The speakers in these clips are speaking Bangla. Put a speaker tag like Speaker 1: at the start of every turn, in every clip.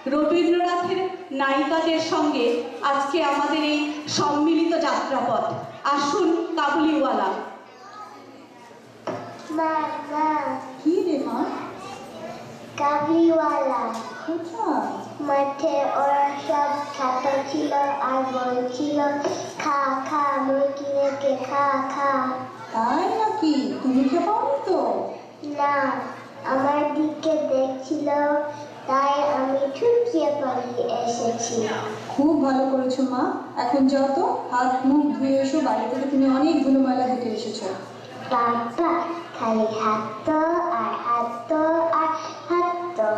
Speaker 1: রবীন্দ্রনাথের নায়িকাদের সঙ্গে আজকে আমাদের এই সম্মিলিত যাত্রাপথ। আসুন কাবুলিওয়ালা।
Speaker 2: মা মা
Speaker 1: কি রে মা?
Speaker 2: কাবুলিওয়ালা
Speaker 1: কোথায়?
Speaker 2: মাঠে ওরা সব খাচ্ছিল আর বলছিল খা খা মুরগি রেখে খা খা।
Speaker 1: তাই নাকি? তুমি খেপাওনি তো?
Speaker 2: না, আমার দিকে দেখছিল, তাই আমি ছুটিয়ে পালিয়ে এসেছি।
Speaker 1: খুব ভালো করেছো মা। এখন যাও তো, হাত মুখ ধুয়ে এসো, বাড়ি থেকে তুমি অনেক ধুলোময়লা হেঁটে এসেছো।
Speaker 2: বাবা খালি হাঁটতো আর হাঁটতো আর হাঁটতো।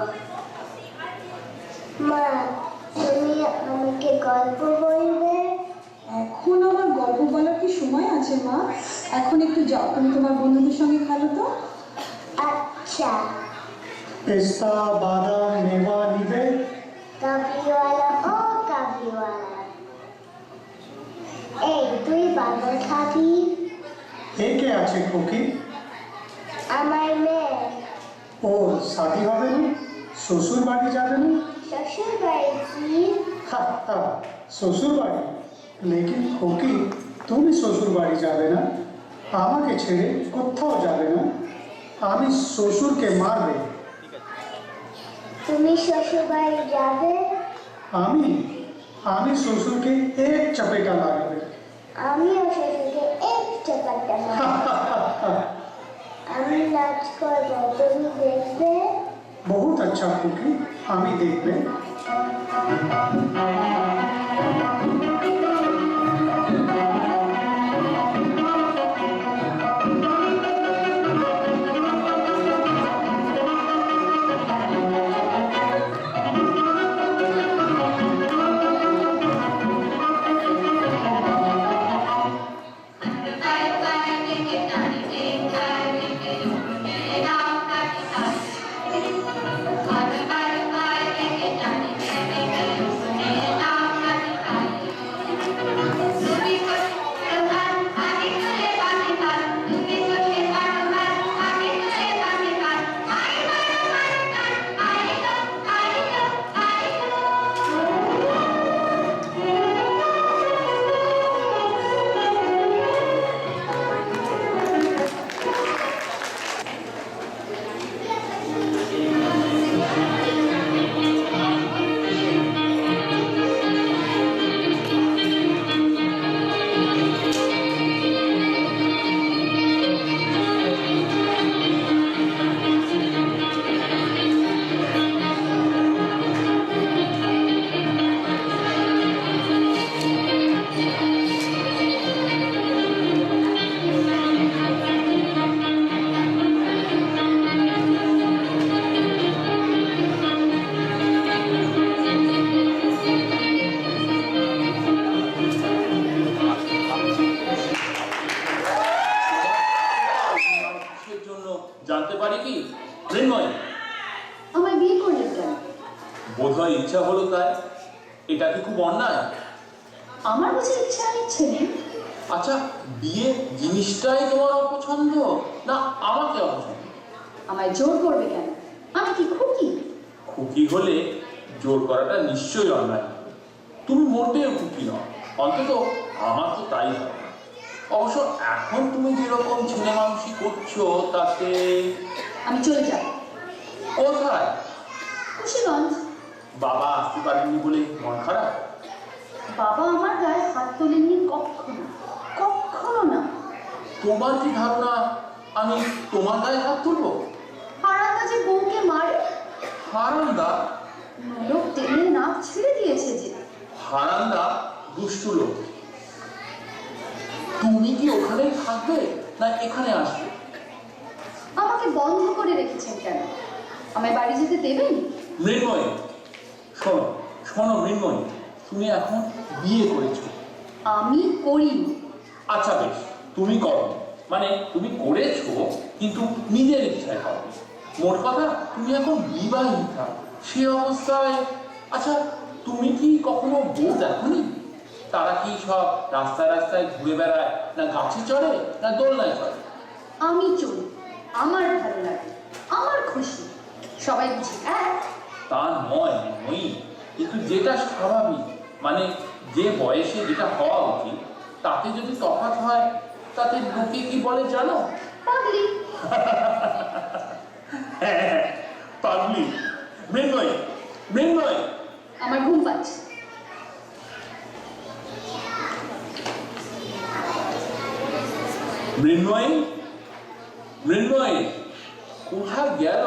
Speaker 2: মা তুমি আমাকে গল্প বলবে?
Speaker 1: এখন আমার গল্প বলার কি সময় আছে মা? এখন একটু যাও, তুমি তোমার বন্ধুদের সঙ্গে খেলো তো।
Speaker 2: আচ্ছা।
Speaker 3: পেস্তা বাদাম মেওয়া নিবে?
Speaker 2: কাবলিওয়ালা ও কাবলিওয়ালা, এই তুই বানর খাবি?
Speaker 3: এ কে আছে খুকি?
Speaker 2: আমার মেয়ে।
Speaker 3: ওর শাদি হবে না? শ্বশুর বাড়ি যাবে না?
Speaker 2: শ্বশুর বাড়ি কি?
Speaker 3: শ্বশুর বাড়ি? লেকিন খুকি, তুমি শ্বশুর বাড়ি যাবে না, আমাকে ছেড়ে কোথাও যাবে না, আমি শ্বশুরকে মারবে।
Speaker 2: তুমি শ্বশুর বাড়ি যাবে?
Speaker 3: আমি আমি শ্বশুরকে এক চপেটা লাগাবে।
Speaker 2: আমিও শ্বশুরকে এক চাপাটা মারব। আমি নাচ করবো, তুমি দেখবে?
Speaker 3: বহুত আচ্ছা খুকি, আমি দেখবে।
Speaker 4: জানতে পারি কি মৃন্ময়?
Speaker 1: আমায় বিয়ে করলেন কেন?
Speaker 4: বোধহয় ইচ্ছা হলো তাই। এটা কি খুব অন্যায়?
Speaker 1: আমার বুঝে ইচ্ছা ইচ্ছে নেই।
Speaker 4: আচ্ছা, বিয়ে জিনিসটাই তোমার অপছন্দ না আমাকে অপছন্দ?
Speaker 1: আমায় জোর করবে কেন? আমি কি খুকি?
Speaker 4: খুকি হলে জোর করাটা নিশ্চয়ই অন্যায়। তুমি মোটেও খুকি নও, অন্তত আমার তো তাই হয়। অবশ্য এখন তুমি যেরকম ছেলে মানুষই করছো তাতে।
Speaker 1: আমি চলে যাব।
Speaker 4: কোথায়?
Speaker 1: কুশীগঞ্জ।
Speaker 4: বাবা আসতে পারেননি বলে মন খারাপ?
Speaker 1: বাবা আমার গায়ে হাত তোলেননি কখনো, কখনো না।
Speaker 4: তোমার কি ধারণা আমি তোমার গায়ে হাত তুলবো?
Speaker 1: হারান্দা যে বউকে মারে।
Speaker 4: হারান্দা?
Speaker 1: লোক টেনে নাক ছিঁড়ে দিয়েছে যে।
Speaker 4: হারান্দা দুষ্টু লোক। তুমি কি ওখানেই থাকবে না এখানে আসবে?
Speaker 1: আমাকে বন্ধ করে রেখেছেন কেন? আমায় বাড়ি যেতে দেবেন?
Speaker 4: মৃন্ময়ী, শোনো শোনো মৃন্ময়ী, তুমি এখন বিয়ে করেছো।
Speaker 1: আমি করিনি।
Speaker 4: আচ্ছা বেশ, তুমি করো, মানে তুমি করেছো কিন্তু নিজের ইচ্ছায় করো। মোট কথা তুমি এখন বিবাহিতা, সে অবস্থায়। আচ্ছা, তুমি কি কখনো বউ দেখোনি? তারা কি সব রাস্তায় রাস্তায় ঘুরে বেড়ায়, না গাছে চড়ে, না দোলনায় চড়ে?
Speaker 1: আমি চলি, আমার ভালো লাগে, আমার খুশি। সবাই বুঝি এক,
Speaker 4: তা নয় নই, কিন্তু যেটা স্বাভাবিক, মানে যে বয়সে যেটা হওয়া উচিত তাতে যদি তফাৎ হয় তাতে লোকে কি বলে জানো?
Speaker 2: পাগলি।
Speaker 4: হ্যাঁ, পাগলি। মৃন্ময়ী, মৃন্ময়ী,
Speaker 1: আমার ঘুম পাচ্ছে।
Speaker 4: মৃন্ময়ী, মৃন্ময়ী, কোথা গেল?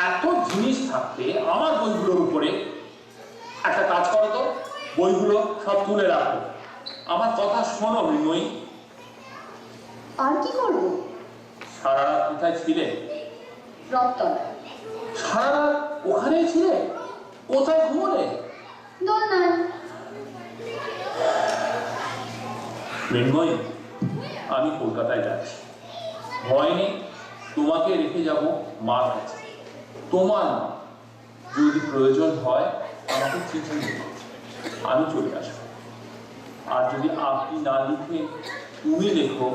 Speaker 4: এত জিনিস থাকতে আমার বইগুলোর উপরে একটা কাজ করো তো, বইগুলো সব তুলে রাখো। আমার কথা শোনো মৃন্ময়ী।
Speaker 1: আর কি করবো?
Speaker 4: সারা রাত কোথায় ছিলে?
Speaker 1: রথতলায়।
Speaker 4: সারা রাত ওখানেই ছিলে? কোথায় ঘুমোলে?
Speaker 1: দোলনায়।
Speaker 4: মৃন্ময়ী, আমি কলকাতায় যাচ্ছি। ভয় নেই, তোমাকে রেখে যাব মার কাছে। তোমার মা, যদি প্রয়োজন হয় আমাকে চিঠি দেবে, আমি চলে আসবো। আর যদি আপনি না লিখে তুমি লেখো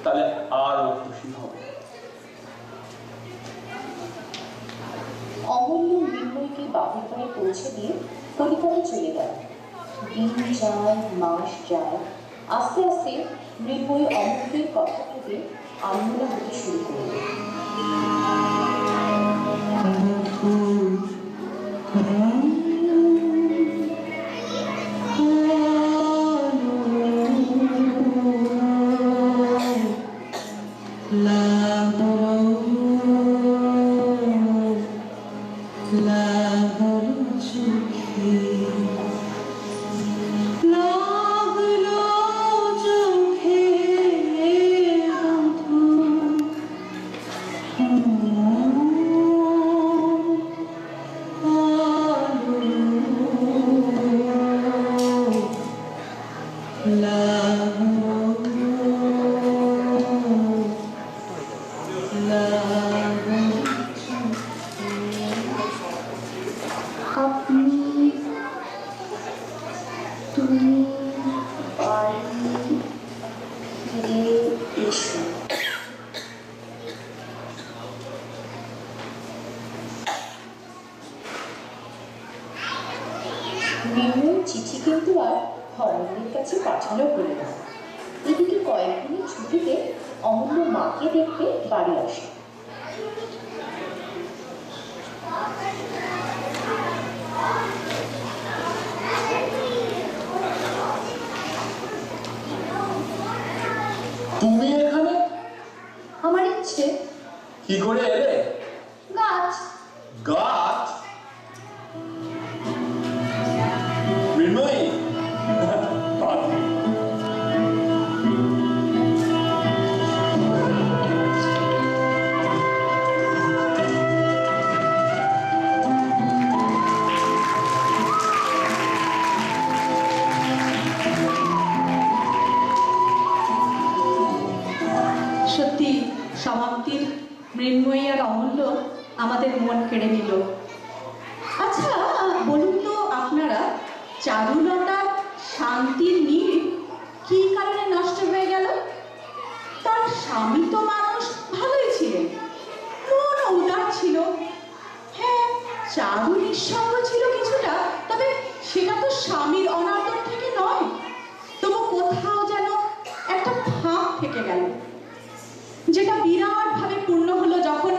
Speaker 4: তাহলে আরও খুশি হবে।
Speaker 5: অমূল্য মৃন্ময়ীকে বাপের বাড়ি পৌঁছে দিয়ে কলিকাতায় চলে গেল। দিন যায়, মাস যায়, আস্তে আস্তে মৃন্ময়ী অমূল্যের কথা থেকে আন্দোলন হতে শুরু করল।
Speaker 2: তুমি বাড়ি ফিরে এসো।
Speaker 5: মৃন্ময়ীর চিঠি কিন্তু আর অমূল্যের কাছে পাঠানো হলো না। এদিকে কয়েকদিনের ছুটিতে অমূল্য মাকে দেখতে বাড়ি আসে।
Speaker 4: তুমি এখানে
Speaker 5: আমার ইচ্ছে
Speaker 4: কি করে এলে?
Speaker 5: গাছ।
Speaker 4: গাছ? মৃন্ময়ী, পাগলি।
Speaker 1: সত্যি সমাপ্তির মৃন্ময়ী আর অমূল্য আমাদের মন কেড়ে নিল। আচ্ছা বলুন তো আপনারা, চারুলতা শান্তির নীড় কি কারণে নষ্ট হয়ে গেল? তার স্বামী তো মানুষ ভালোই ছিলেন, মন উদার ছিল। হ্যাঁ, চারু নিঃসঙ্গ ছিল কিছুটা, তবে সেটা তো স্বামীর অনাদর থেকে নয়। তবু কোথাও যেন একটা ফাঁক থেকে গেল, যেটা বিরাট ভাবে পূর্ণ হলো যখন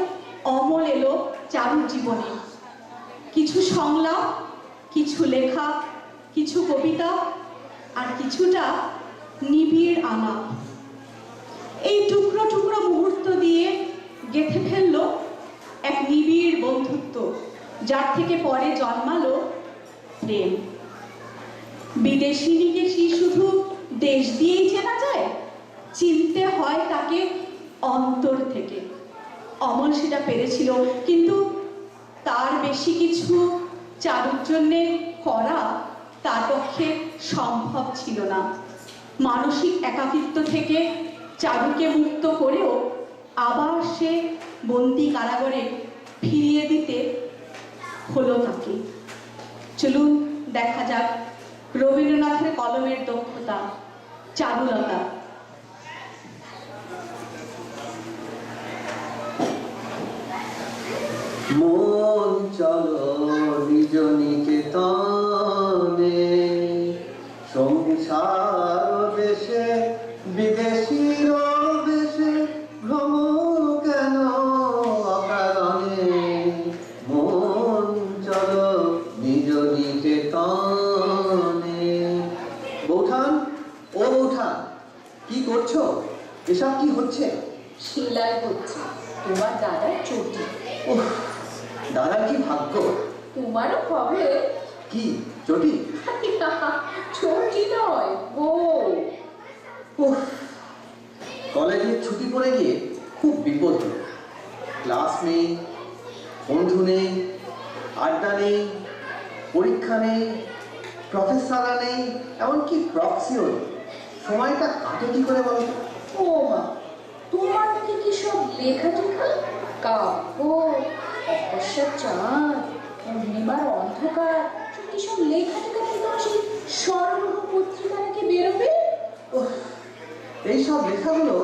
Speaker 1: অমল এলো চারুর জীবনে। কিছু সংলাপ, কিছু লেখা, কিছু কবিতা, আর কিছুটা নিবিড় আলাপ। এই টুকরো টুকরো মুহূর্ত দিয়ে গেঁথে ফেললো এক নিবিড় বন্ধুত্ব, যার থেকে পরে জন্মালো প্রেম। বিদেশিনীকে কি শুধু দেশ দিয়েই চেনা যায়? চিনতে হয় তাকে অন্তর থেকে। অমল সেটা পেরেছিল, কিন্তু তার বেশি কিছু চারুর জন্যে করা তার পক্ষে সম্ভব ছিল না। মানসিক একাকিত্ব থেকে চারুকে মুক্ত করেও আবার সে বন্দি কারাগারে ফিরিয়ে দিতে হলো তাকে। চলুন দেখা যাক রবীন্দ্রনাথের কলমের দক্ষতা, চারুলতা।
Speaker 6: মন চলো নিজ নিকেতনে, সংসার দেশে বিদেশির দেশে ভ্রমণ কেন অকারণে। মন চলো নিজ নিকেতনে। বৌঠান, ও বৌঠান, কি করছো? এসব কি হচ্ছে?
Speaker 5: সেলাই হচ্ছে তোমার দাদার চটি।
Speaker 6: উফ, দাদার কি ভাগ্য!
Speaker 5: তোমারও হবে।
Speaker 6: কি চটি?
Speaker 5: চটি নয়, বউ।
Speaker 6: উফ, কলেজে ছুটি পড়ে গিয়ে খুব বিপদ হলো। ক্লাস নেই, বন্ধু নেই, আড্ডা নেই, পরীক্ষা নেই, প্রফেসররা নেই, এমনকি প্রক্সিও নেই। সময়টা কাটে কি করে বলো তো?
Speaker 5: ও মা, তোমার নাকি কি সব লেখা টেখা, কাব্য, অকস্মাৎ চাঁদ, পূর্ণিমার অন্ধকার, কি সব লেখা টেখা কি তোমার সেই স্বর্ণগ্রহ পত্রিকা নাকি বেরোবে?
Speaker 6: উফ, এইসব লেখাগুলো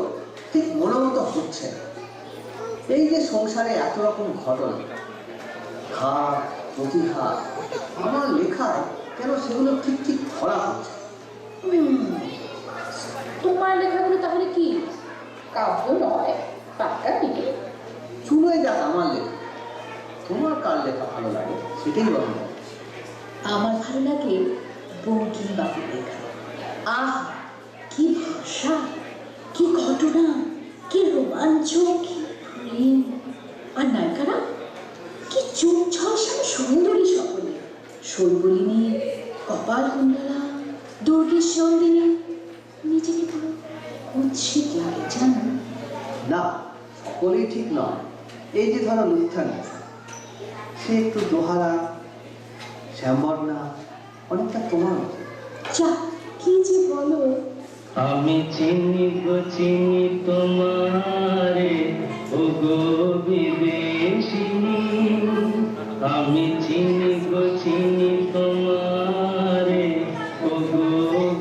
Speaker 6: ঠিক মনে মতো হচ্ছে না। এই যে সংসারে এত রকম ঘটনা, ঘাত প্রতিঘাত, আমার লেখায় কেন সেগুলো ঠিক ঠিক ধরা হচ্ছে?
Speaker 5: তোমার লেখাগুলো তাহলে কি কাব্য নয়, পাক্কা নেই?
Speaker 6: শুনোই যাক আমার লেখা, তোমার কার লেখা ভালো লাগে সেটাই বলো।
Speaker 5: আমার ভালো লাগে বঙ্কিম বাবুর লেখা। আহ, কি ভাষা, কি ঘটনা, কি রোমাঞ্চ, কি প্রেম। আর নায়িকারা কি চোখ ঝলসানো সুন্দরী সকলে। শৈবলিনী, কপাল কুণ্ডলা, দুর্গেশ নন্দিনী। নিজেকে পুরো কুৎসিত লাগে জানো।
Speaker 6: না, সকলেই ঠিক নয়। এই যে ধরো লুৎথানি, সে একটু দোহারা, শ্যামবর্ণা, অনেকটা তোমার মতো।
Speaker 5: যা কি যে বলো।
Speaker 7: আমি চিনি গো চিনি তোমারে, ও গো বিদেশিনী। আমি চিনি গো চিনি তোমারে, ও গো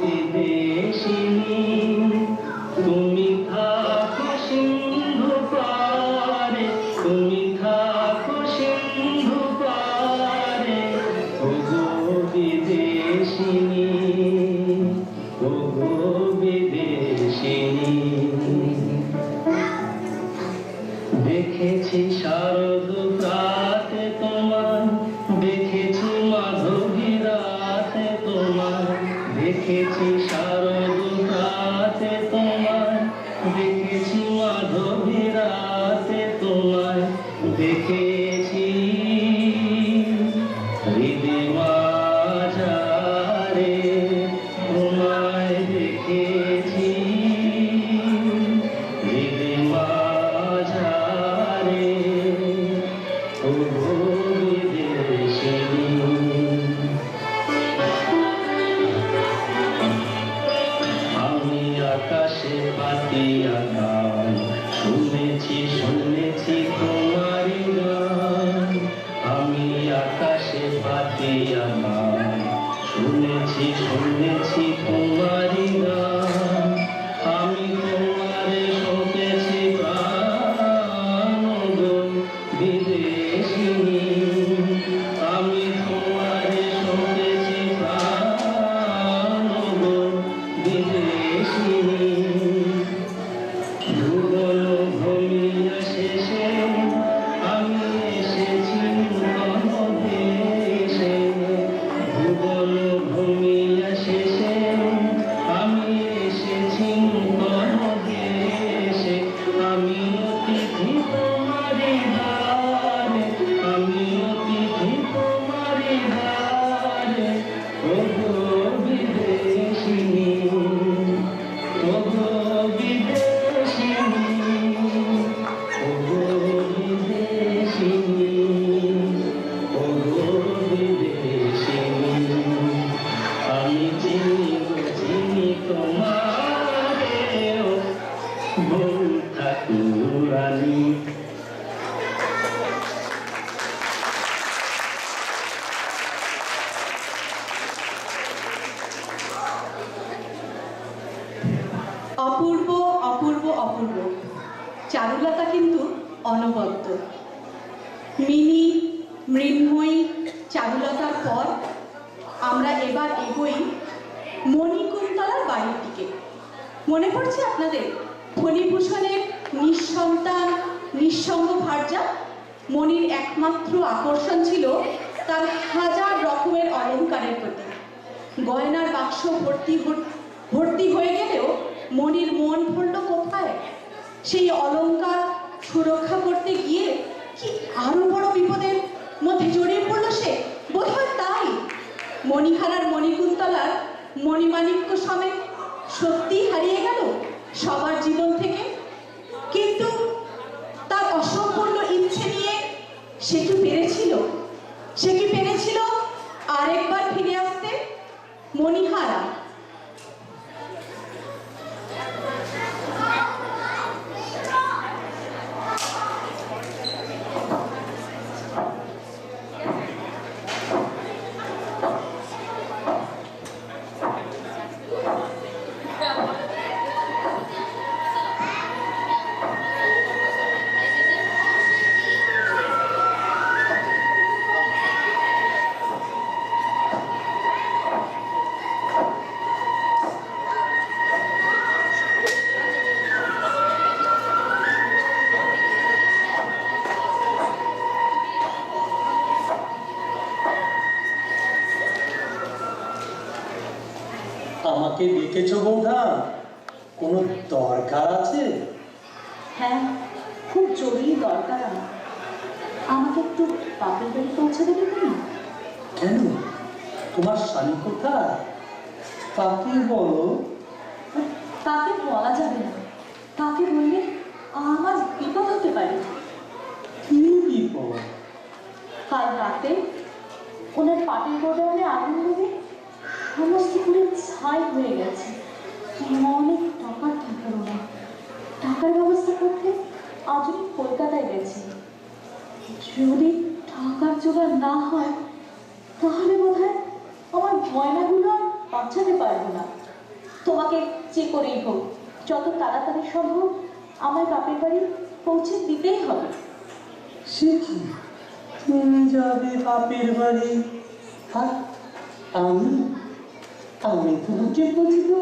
Speaker 7: বিদেশিনী। তুমি থাকো সিন্ধু পারে, তুমি থাকো সিন্ধু পারে, ও গো বিদেশিনী, ও গো বিদেশিনী। দেখেছি শারদ প্রাতে তোমার, দেখেছি মাধবী রাতে তোমার, দেখেছি শারদ প্রাতে তোমার, দেখেছি মাধবী রাতে তোমার, দেখেছি হৃদয় মাঝারে তোমায় দেখেছি, হৃদয় মাঝারে ও বিদেশিনী। আমি আকাশে পাতিয়া গান, শুনেছি শুনেছি তোমারি গান। আমি আকাশে পাতিয়া গান, শুনেছি শুনেছি তোমারি গান। আমি তোমারে শোকেছি প্রাণ গো বিদেশিনী। আমি তোমারে শোকেছি প্রাণ গো বিদেশিনী। ভুবন ভূমিয়া শেষে আমি এসেছি নূতন দেশে। ভুবন ভূমিয়া শেষে আমি এসেছি নূতন দেশে। আমি অতিথি তোমারি দ্বারে, আমি অতিথি
Speaker 1: যাত্রা কিন্তু অনবদ্য। মিনি, মৃন্ময়ী, চারুলতার পর আমরা এবার এগোই মণিকুন্তলার বাড়ির দিকে। মনে পড়ছে আপনাদের ফণিভূষণের নিঃসন্তান নিঃসঙ্গ ভার্যা? মণির একমাত্র আকর্ষণ ছিল তার হাজার রকমের অলংকারের প্রতি। গয়নার বাক্স ভর্তি হয়ে গেলেও মণির মন ভরল কোথায়? সেই অলংকার সুরক্ষা করতে গিয়ে কি আরো বড় বিপদের মধ্যে জড়িয়ে পড়ল সে? বোধহয় তাই মণিহারার মণিকুন্তলার মণিমাণিক্য সমেত সত্যি হারিয়ে গেল সবার জীবন থেকে। কিন্তু তার অসম্পূর্ণ ইচ্ছে নিয়ে সে কি পেরেছিল আরেকবার ফিরে আসতে? মণিহারা
Speaker 7: আমাকে ডেকেছো বৌঠা? কোনো দরকার আছে?
Speaker 5: হ্যাঁ, খুব জরুরি দরকার আমার। আমাকে একটু বাপের বাড়ি পৌঁছে দেবে তুমি?
Speaker 7: কেন, তোমার স্বামী কোথায়? তাকে বলো।
Speaker 5: তাকে বলা যাবে না, তাকে বললে আমার বিপদ হতে পারে।
Speaker 7: কি বিপদ?
Speaker 5: কাল রাতে ওনার পাটের গোডাউনে আগুন লেগে সমস্ত পুরো ছাই হয়ে গেছে। অনেক টাকার দরকার ওনার। টাকার ব্যবস্থা করতে আজ উনি কলকাতায় গেছে। যদি টাকার জোগাড় না হয় তাহলে বোধহয় আমার গয়নাগুলো আর বাঁচাতে পারবো না। তোমাকে যে করেই হোক যত তাড়াতাড়ি সম্ভব আমার বাপের বাড়ি পৌঁছে দিতেই হবে।
Speaker 7: সে কি, তুমি যাবে বাপের বাড়ি আর আমি তোমাকে বলছি তো?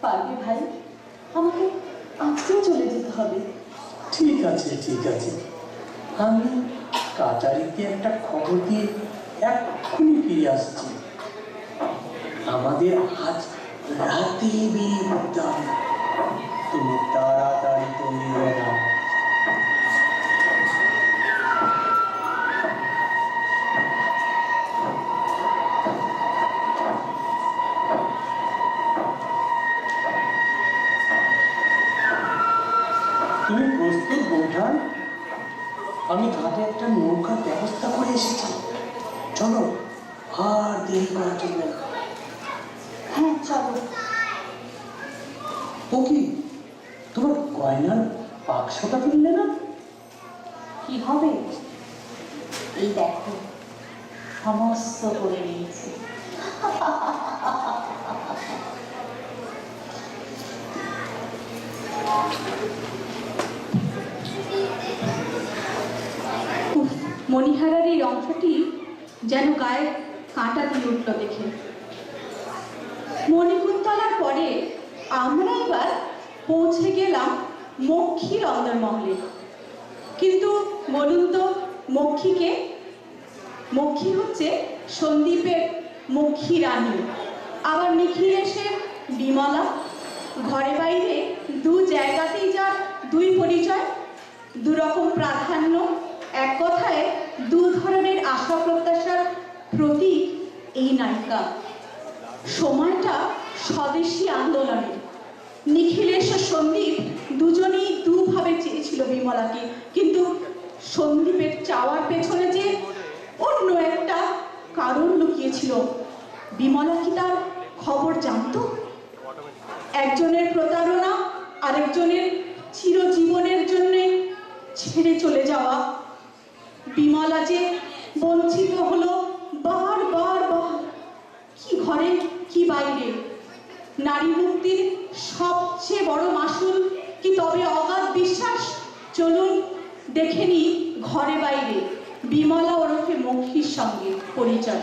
Speaker 5: পারবে ভাই, আমাকে আজকে চলে যেতে হবে।
Speaker 7: ঠিক আছে ঠিক আছে, আমি কাটারিতে একটা খবর দিয়ে এক্ষুনি ফিরে আসছি। আমাদের আজ রাতে বেরিয়ে পড়তে হবে। তুমি তাড়াতাড়ি তৈরি হয়ে নাও। তুমি প্রস্তুত বৌঠান? আমি ঘাটে একটা নৌকার ব্যবস্থা করে এসেছি। চলো, আর দেরি করা চলবে না।
Speaker 5: হ্যাঁ চলো।
Speaker 7: ও কি, তোমার গয়নার বাক্সটা তুললে না?
Speaker 5: কি হবে? এই দেখো, সমস্ত করে নিয়েছি।
Speaker 1: মণিহারার এই অংশটি যেন গায়ে কাঁটা দিয়ে উঠল দেখে। মণিকুন্তলার পরে আমরা এবার পৌঁছে গেলাম মক্ষীর অন্দরমহলে। কিন্তু বলুন তো, মক্ষীকে? মক্ষী হচ্ছে সন্দীপের মক্ষী রানী, আবার নিখিলেশের বিমলা। ঘরে বাইরে দু জায়গাতেই যার দুই পরিচয়, দুরকম প্রাধান্য, এক কথায় দু ধরনের আশা প্রত্যাশার প্রতীক এই নায়িকা। সময়টা স্বদেশী আন্দোলনের। নিখিলেশ ও সন্দীপ দুজনেই দুভাবে চেয়েছিল বিমলাকে, কিন্তু সন্দীপের চাওয়ার পেছনে যে অন্য একটা কারণ লুকিয়েছিল। বিমলা কি তার খবর জানতো? একজনের প্রতারণা, আরেকজনের চিরজীবনের জন্য ছেড়ে চলে যাওয়া। বিমলা যে বঞ্চিত হলো বারবার, কি ঘরে কি বাইরে। নারী মুক্তির সবচেয়ে বড় মাসুল কি তবে অগাধ বিশ্বাস? চলুন দেখে নিই ঘরে বাইরে বিমলা ওরফে মক্ষীর সঙ্গে পরিচয়।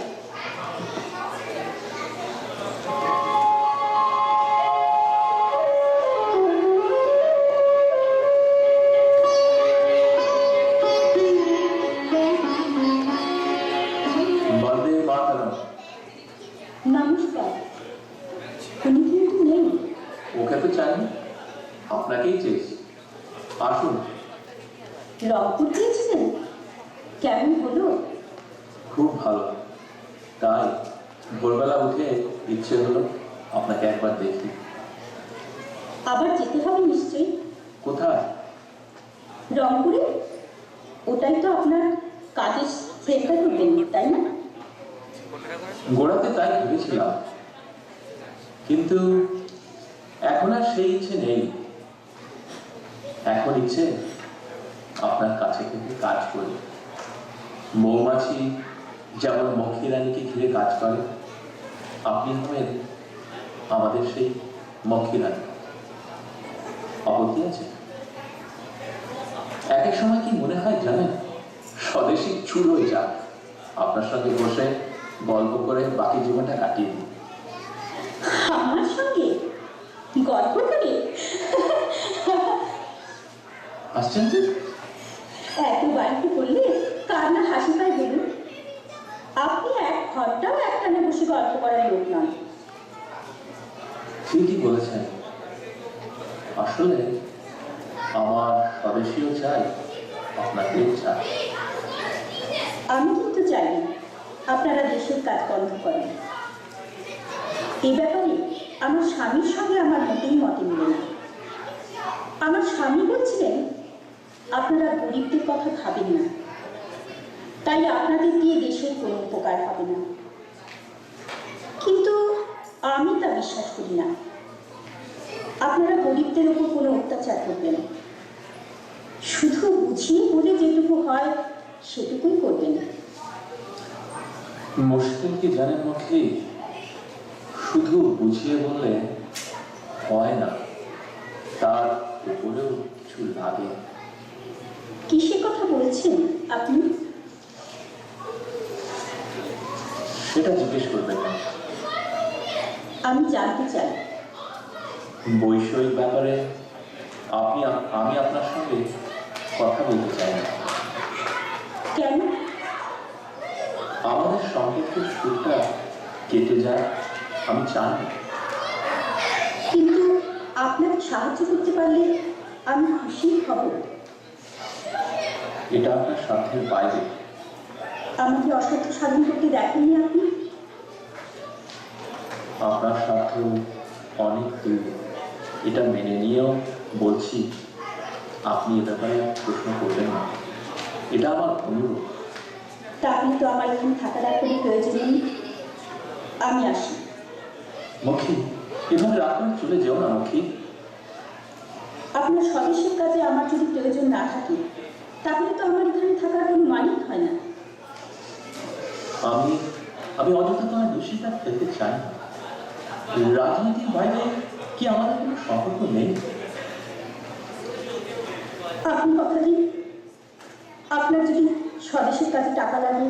Speaker 4: বন্দে মাতরম।
Speaker 5: নমস্কার। উনি কিন্তু নেই।
Speaker 4: ওকে তো চাইনি, আপনাকেই চেয়েছি। আসুন।
Speaker 5: রংপুর গিয়েছিলেন? কেমন হলো?
Speaker 4: খুব ভালো, তাই ভোরবেলা উঠে ইচ্ছে হলো আপনাকে একবার দেখি।
Speaker 5: আবার যেতে হবে নিশ্চয়ই।
Speaker 4: কোথায়?
Speaker 5: রংপুরে? ওটাই তো আপনার কাজের সেন্টার করবেন, তাই না?
Speaker 4: গোড়াতে তাই ভেবেছিলাম, কিন্তু এখন আর সেই ইচ্ছে নেই। এখন ইচ্ছে আপনার কাছে থেকে কাজ করি। মৌমাছি যেমন মক্ষী রানীকে ঘিরে কাজ করে, আপনি হবেন আমাদের সেই মক্ষী রানী। আপত্তি আছে? এক এক সময় কি মনে হয় জানেন, স্বদেশী চুলোয় যাক, আপনার সঙ্গে বসে গল্প করে বাকি জীবনটা কাটিয়ে দিই।
Speaker 5: আমার সঙ্গে গল্প করে?
Speaker 4: আসছেন যে?
Speaker 5: এত বাড়িতে করলে কার না হাসি পায় বলুন? আপনি এক ঘন্টাও একটানে বসে গল্প করার লোক নন।
Speaker 4: ঠিকই বলেছেন। আসলে আমার স্বদেশীও চাই, আপনাকেও চাই।
Speaker 5: আমি কিন্তু চাই না আপনারা দেশের কাজ বন্ধ করেন। এ ব্যাপারে আমার স্বামীর সঙ্গে আমার মোটেই মতে মিলে না। আমার স্বামী বলছিলেন আপনারা গরিবদের কথা ভাবেন না, তাই আপনাদের দিয়ে দেশের কোনো উপকার হবে না। কিন্তু আমি তা বিশ্বাস করি না। আপনারা গরিবদের উপর কোনো অত্যাচার করবেন, শুধু বুঝিয়ে বলে যেটুকু হয় সেটুকুই করবেন।
Speaker 4: মুশকিল কি জানেন মক্ষী, শুধু বুঝিয়ে বললে হয় না, তার উপরেও কিছু লাগে।
Speaker 5: কিসের কথা বলছেন আপনি?
Speaker 4: সেটা জিজ্ঞেস করবেন না।
Speaker 5: আমি জানতে চাই।
Speaker 4: বৈষয়িক ব্যাপারে আমি আপনার সঙ্গে কথা বলতে চাই না।
Speaker 5: কেন?
Speaker 4: আমাদের সম্পর্কের সুরটা কেটে যায়, আমি চাই না।
Speaker 5: কিন্তু আপনাকে সাহায্য করতে পারলে আমি খুশি হব।
Speaker 4: এটা আপনার সাধ্যের বাইরে।
Speaker 5: আমাকে অসাধ্য সাধন করতে দেখেননি আপনি?
Speaker 4: আপনার সাধ্য অনেক দূর, এটা মেনে নিয়েও বলছি আপনি এ ব্যাপারে প্রশ্ন করবেন না। এটা আমার অনুরোধ।
Speaker 5: তা আপনি তো আমার এখানে থাকার আর কোনো প্রয়োজন নেই। আমি আসি।
Speaker 4: মক্ষী, এভাবে রাত করে চলে যেও না মক্ষী।
Speaker 5: আপনার স্বদেশের কাজে আমার যদি প্রয়োজন না থাকে তাহলে তো আমার এখানে থাকার কোনো মালিক হয় না।
Speaker 4: আমি অযথা তোমার দোষীটা ফেলতে চাই না। রাজনীতির বাইরে কি আমাদের কোনো সম্পর্ক নেই?
Speaker 5: আপনি কথা দিন, আপনার যদি স্বদেশের কাজে টাকা লাগে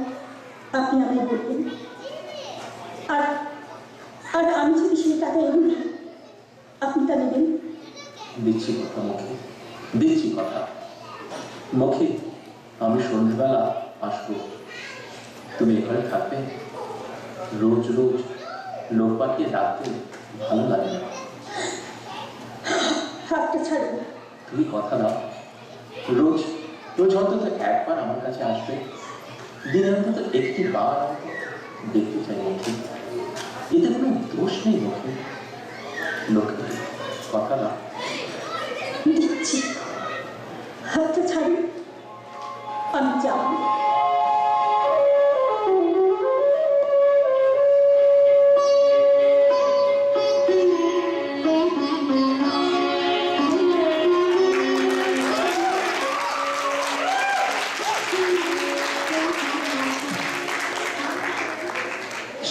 Speaker 5: আপনি আমায় বলবেন, আর আর আমি যদি সেই টাকা এনে দিই আপনি তা নেবেন।
Speaker 4: দিচ্ছি কথা মক্ষী, দিচ্ছি কথা। মক্ষী, আমি সন্ধ্যেবেলা আসবো, তুমি এখানে থাকবে। রোজ রোজ লোক পাঠিয়ে ডাকতে ভালো লাগে না।
Speaker 5: হাতটা ছাড়ুন।
Speaker 4: তুমি কথা দাও, রোজ রোজ অন্তত একবার আমার কাছে আসবে। দিনের অন্তত একটি বার দেখতে চাই মক্ষী। এতে কোনো দোষ নেই মক্ষী। লোকে কথা দাও।
Speaker 5: দিচ্ছি, হাতটা ছাড়ুন, আমি যাব।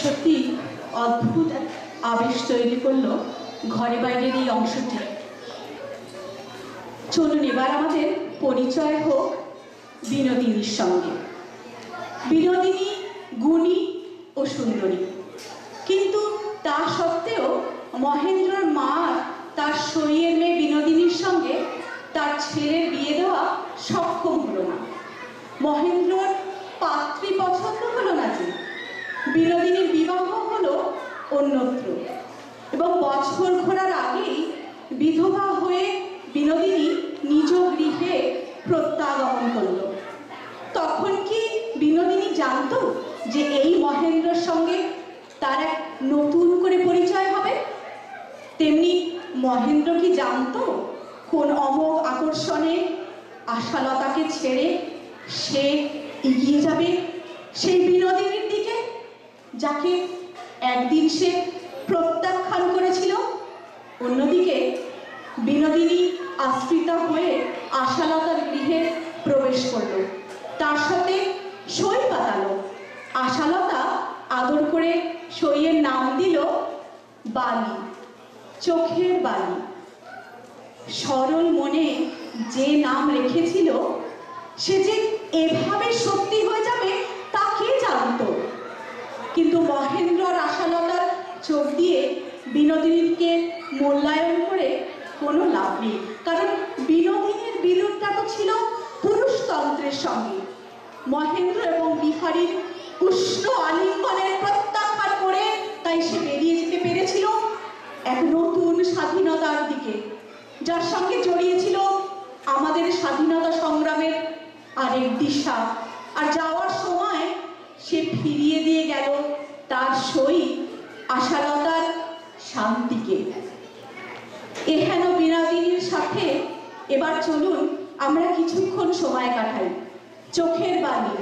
Speaker 1: সত্যি অদ্ভুত এক আবেশ তৈরি করলো ঘরে বাইরের এই অংশটি। চলুন এবার আমাদের পরিচয় হোক বিনোদিনীর সঙ্গে। বিনোদিনী গুণী ও সুন্দরী, কিন্তু তা সত্ত্বেও মহেন্দ্রর মা তার সইয়ের মেয়ে বিনোদিনীর সঙ্গে তার ছেলের বিয়ে দেওয়া সক্ষম হলো না। মহেন্দ্রর পাত্রী পছন্দ হলো না যে, বিনোদিনীর বিবাহ হলো অন্যত্র, এবং বছর ঘোরার আগেই বিধবা হয়ে বিনোদিনী নিজ গৃহে প্রত্যাগমন করল। তখন কি বিনোদিনী জানতো যে এই মহেন্দ্রর সঙ্গে তার এক নতুন করে পরিচয় হবে? তেমনি মহেন্দ্র কি জানতো কোন অমোঘ আকর্ষণে আশালতাকে ছেড়ে সে এগিয়ে যাবে সেই বিনোদিনীর দিকে, যাকে একদিন সে প্রত্যাখ্যান করেছিল? অন্যদিকে বিনোদিনী আশ্রিতা হয়ে আশালতার গৃহে প্রবেশ করল, তার সাথে সই পাতালো। আশালতা আদর করে সইয়ের নাম দিল বালি, চোখের বালি। সরল মনে যে নাম রেখেছিল সে যে এভাবে সত্যি হয়ে যাবে তা কে জানতো? কিন্তু মহেন্দ্র আর আশালতার চোখ দিয়ে বিনোদিনীকে মূল্যায়ন করে কোনো লাভ নেই, কারণ বিনোদিনীর বিরোধটা তো ছিল পুরুষতন্ত্রের সঙ্গে। মহেন্দ্র এবং বিহারীর উষ্ণ আলিঙ্গনের প্রত্যাখ্যান করে তাই সে বেরিয়ে যেতে পেরেছিল এক নতুন স্বাধীনতার দিকে, যার সঙ্গে জড়িয়েছিল আমাদের স্বাধীনতা সংগ্রামের আরেক দিশা। আর যাওয়ার সময় সে ফিরিয়ে দিয়ে গেল তার সই আশালতার শান্তিকে। এহেন বিনোদিনীর সাথে এবার চলুন আমরা কিছুক্ষণ সময় কাটাই। চোখের বালি।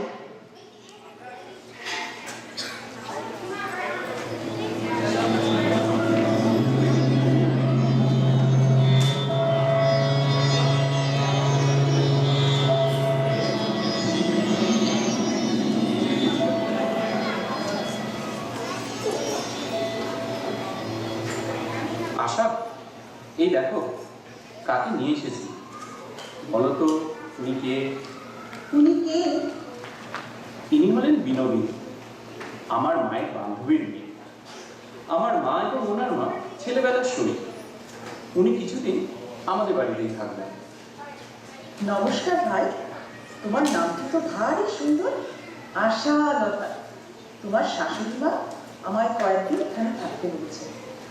Speaker 4: আশা, এই দেখো কাকে নিয়ে এসেছি। বলো তো তুমি কে?
Speaker 8: উনি কে?
Speaker 4: তিনি হলেন বিনোদিনী, আমার মায়ের বান্ধবীর মেয়ে। আমার মা এবং ওনার মা ছেলেবেলার শরীর। উনি কিছুদিন আমাদের বাড়িতেই থাকবেন।
Speaker 8: নমস্কার ভাই, তোমার নামটি তো ভারী সুন্দর, আশালতা। তোমার শাশুড়ি মা আমায় কয়েকদিন এখানে থাকতে বলেছে,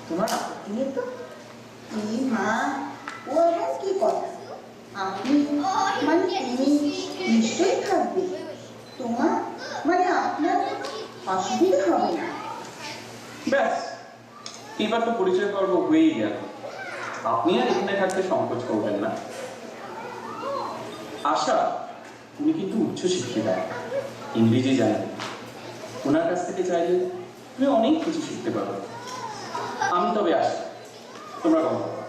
Speaker 8: তোমার আপত্তি নেই তো? এই মা, ও আবার কি কথা? আপনি মানে তুমি নিশ্চয়ই থাকবে, তোমার মানে আপনার অসুবিধা হবে না।
Speaker 4: ব্যাস, এবার তো পরিচয় পর্ব হয়েই গেল। আপনি আর এখানে থাকতে সংকোচ করবেন না। আশা, উনি কিন্তু উচ্চশিক্ষিতা, ইংরেজি জানেন। ওনার কাছ থেকে চাইলে তুমি অনেক কিছু শিখতে পারো। আমি তবে আসি, তোমরা গল্প করো।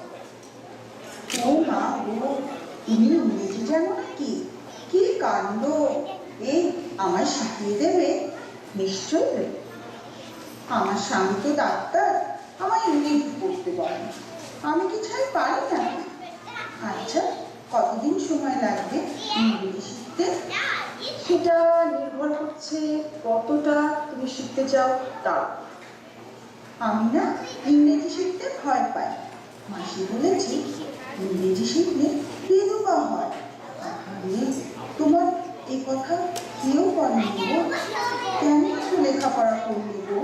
Speaker 8: ও মা, ও তুমি ইংরেজি জানো নাকি? কি কাণ্ড! এই আমায় শিখিয়ে দেবে? নিশ্চয়ই দেবে। আমার স্বামী তো ডাক্তার, আমার ইংরেজি পড়তে পারে না, আমি কি ছাই পারি না? আচ্ছা, কতদিন সময় লাগবে ইংরেজি শিখতে? সেটা নির্ভর করছে কতটা তুমি শিখতে চাও তার। আমি না ইংরেজি শিখতে ভয় পাই। মাসি বলেছি ইংরেজি শিখলে বিধবা হয়। আরে, তোমার এই কথা কেউ বলেনি গো? কেন এত লেখাপড়া করলি গো?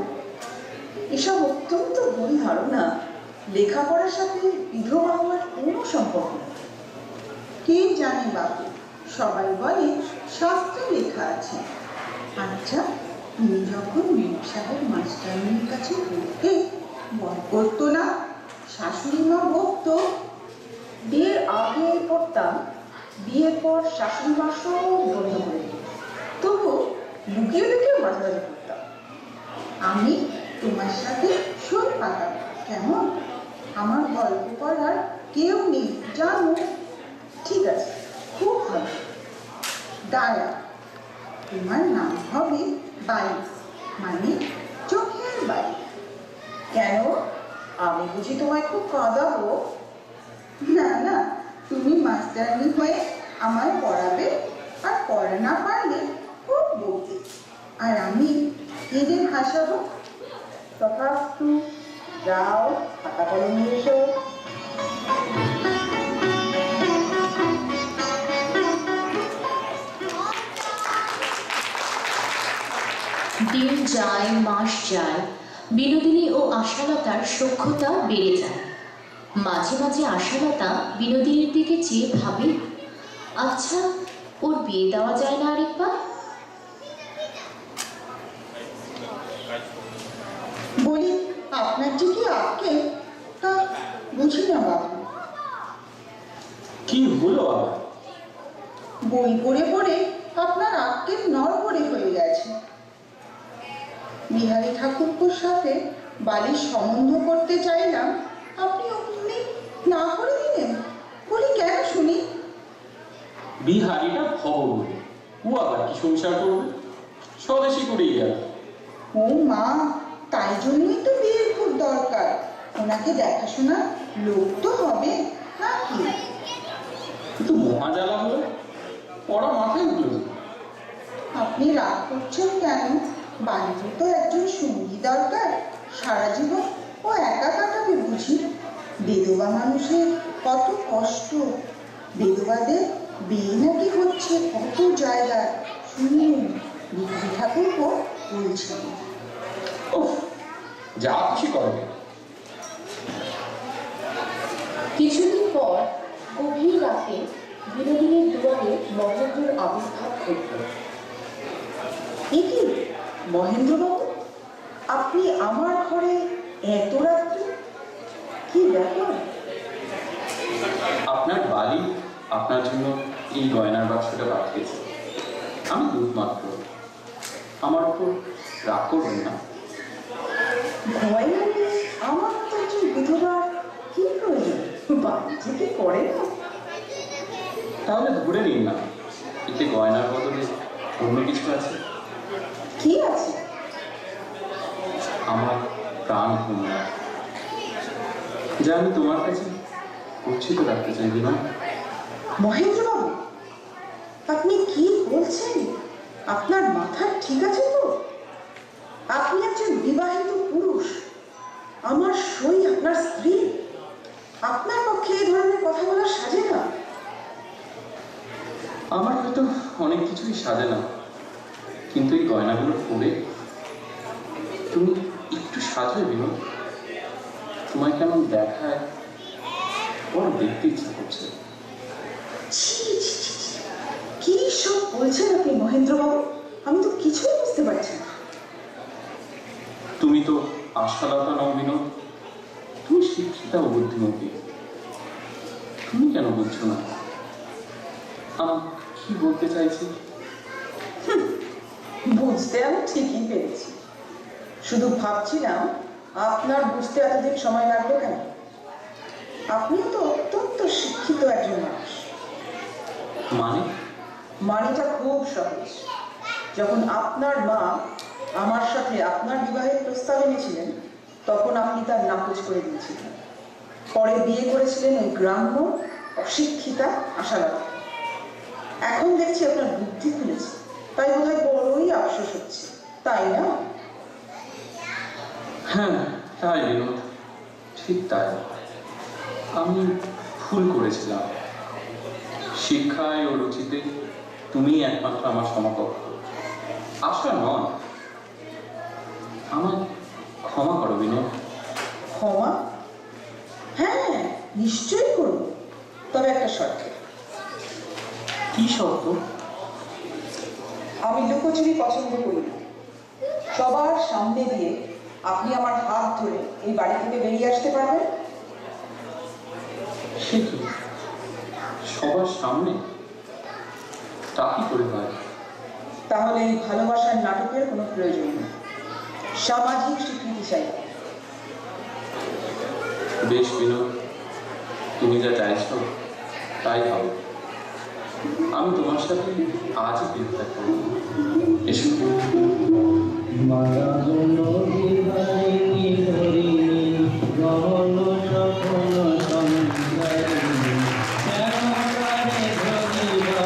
Speaker 8: এসব অত্যন্ত ভুল ধারণা। লেখাপড়ার সাথে বিধবা হওয়ার কোনো সম্পর্ক নেই। কে জানে বাবু, সবাই বলে শাস্ত্রে লেখা আছে। আচ্ছা, তুমি যখন মেম সাহেব মাস্টারনির কাছে পড়তে বল করতো না? শাশুড়ি মা বকতো। বিয়ের আগে পড়তাম, বিয়ের পর শাশুড়ি মা সব বন্ধ করে দিল। তবু লুকিয়ে লুকিয়ে মাঝে মাঝে পড়তাম। আমি তোমার সাথে সই পাতাম, কেমন? আমার গল্প করার কেউ নেই জানো। ঠিক আছে, খুব ভালো। দাঁড়া, তোমার নাম হবে বালি, মানে চোখের বালি। কেন, আমি বুঝি তোমায় খুব কাঁদাবো? না না, তুমি মাস্টারনি হয়ে আমায় পড়াবে আর পড়া না পারলে খুব বকবে, আর আমি কেঁদে ভাসাবো। তথাস্তু, যাও খাতা কলম নিয়ে এসো।
Speaker 5: দিন যায়, মাস যায়, বিনোদিনী ও আশালতার সখ্যতা বেড়ে যায়। মাঝে মাঝে আশালতা বিনোদিনীর দিকে চেয়ে ভাবে, আচ্ছা ওর বিয়ে দেওয়া যায় না আরেকবার?
Speaker 8: বলি, আপনার যে কি আঁকে তা বুঝি না বাবু।
Speaker 4: কি হলো আবার?
Speaker 8: বই পড়ে পড়ে আপনার আঁকের নড়বড়ে হয়ে গেছে। বিহারী ঠাকুরপুর সাথে বালির সম্বন্ধ করতে চাইলাম, আপনি অমনি না করে দিলেন। বলি, কেন শুনি?
Speaker 4: বিহারিটা খবর বলে, ও আবার কি সংসার করবে? স্বদেশী করেই গেল।
Speaker 8: ও মা, তাই জন্যই তো বিয়ের খুব দরকার। ওনাকে দেখাশোনা লোক তো হবে নাকি?
Speaker 4: কিন্তু মহাজালা হলো, পড়া মাথায় উঠল না।
Speaker 8: আপনি রাগ করছেন কেন? বাড়িতে তো একজন সঙ্গী দরকার। সারা জীবন ও একা কাটাবে বুঝি? বেদবা মানুষের কত কষ্ট। বেদবাদের বিয়ে নাকি হচ্ছে কত জায়গায়, শুনুন বিহারী ঠাকুর বলছেন।
Speaker 4: উফ, যা খুশি করবে।
Speaker 5: কিছুদিন পর গভীর রাতে বিনোদিনীর দুয়ারে মহেন্দ্রের আবির্ভাব ঘটল।
Speaker 8: এ কি মহেন্দ্রবাবু, আপনি আমার ঘরে এত রাত্রে? কি ব্যাপার?
Speaker 4: আপনার বালি আপনার জন্য এই গয়নার বাক্সটা পাঠিয়েছে। আমি দুধ মাত্র, আমার উপর রাগ করবেন না।
Speaker 8: ভয় লাগে? আমার তো একজন বিধবার কি প্রয়োজন? বাড়ি থেকে করে না?
Speaker 4: তাহলে ধরে নিন না, এতে গয়নার বদলে অন্য কিছু আছে।
Speaker 8: কি আছে?
Speaker 4: আমার প্রাণ ভূমিকা, যা আমি তোমার কাছে গচ্ছিত রাখতে চাই বিনা।
Speaker 8: মহেন্দ্রবাবু, আপনি কি বলছেন? আপনার মাথা ঠিক আছে তো? আপনি একজন বিবাহিত পুরুষ, আমার সই আপনার স্ত্রী। আপনার পক্ষে এই ধরনের কথা বলা সাজে না।
Speaker 4: আমার হয়তো অনেক কিছুই সাজে না, কিন্তু এই গয়নাগুলো পরে তুমি একটু সাজবে বিনোদ। তোমায় কেমন দেখায় বড় দেখতে ইচ্ছা করছে।
Speaker 8: ছি, ছি, ছি, ছি। কি সব বলছেন আপনি মহেন্দ্রবাবু? আমি তো কিছুই বুঝতে পারছি না।
Speaker 4: তুমি তো আশালতা নও বিনোদ, তুমি শিক্ষিতা ও বুদ্ধিমতী। তুমি কেন বুঝছো না আমি কি বলতে চাইছি?
Speaker 8: বুঝতে আমি ঠিকই পেরেছি, শুধু ভাবছিলাম আপনার বুঝতে এতদিন সময় লাগলো কেন? আপনি তো অত্যন্ত শিক্ষিত একজন মানুষ। মানেটা খুব সহজ। যখন আপনার মা আমার সাথে আপনার বিবাহের প্রস্তাব এনেছিলেন, তখন আপনি তার নাকচ করে দিয়েছিলেন। পরে বিয়ে করেছিলেন ওই গ্রাম্য অশিক্ষিতা আশালতা। এখন দেখছি আপনার বুদ্ধি খুলেছে, তাই বোধহয় বড়ই আফসোস হচ্ছে, তাই না?
Speaker 4: হ্যাঁ তাই বিনোদ, ঠিক তাই। আমি ভুল করেছিলাম। শিক্ষায় ও রুচিতে তুমি একমাত্র আমার সমকক্ষ, আশা নয়। আমার ক্ষমা করো বিনোদ।
Speaker 8: ক্ষমা? হ্যাঁ, নিশ্চয়ই করব, তবে একটা শর্তে।
Speaker 4: কি শর্ত?
Speaker 8: আমি লুকোচুরি পছন্দ করি না। সবার সামনে দিয়ে আপনি আমার হাত ধরে এই বাড়ি থেকে বেরিয়ে আসতে পারবেন?
Speaker 4: সে কি সবার সামনে? তা কি করে হয়?
Speaker 8: তাহলে এই ভালোবাসার নাটকের কোনো প্রয়োজন নেই। সামাজিক স্বীকৃতি চাই।
Speaker 4: বেশ বিনোদ, তুমি যা চাইছো তাই হবে। আমি তোমার সাথে আজই বিরোধিতা করব। এসো।
Speaker 7: সকল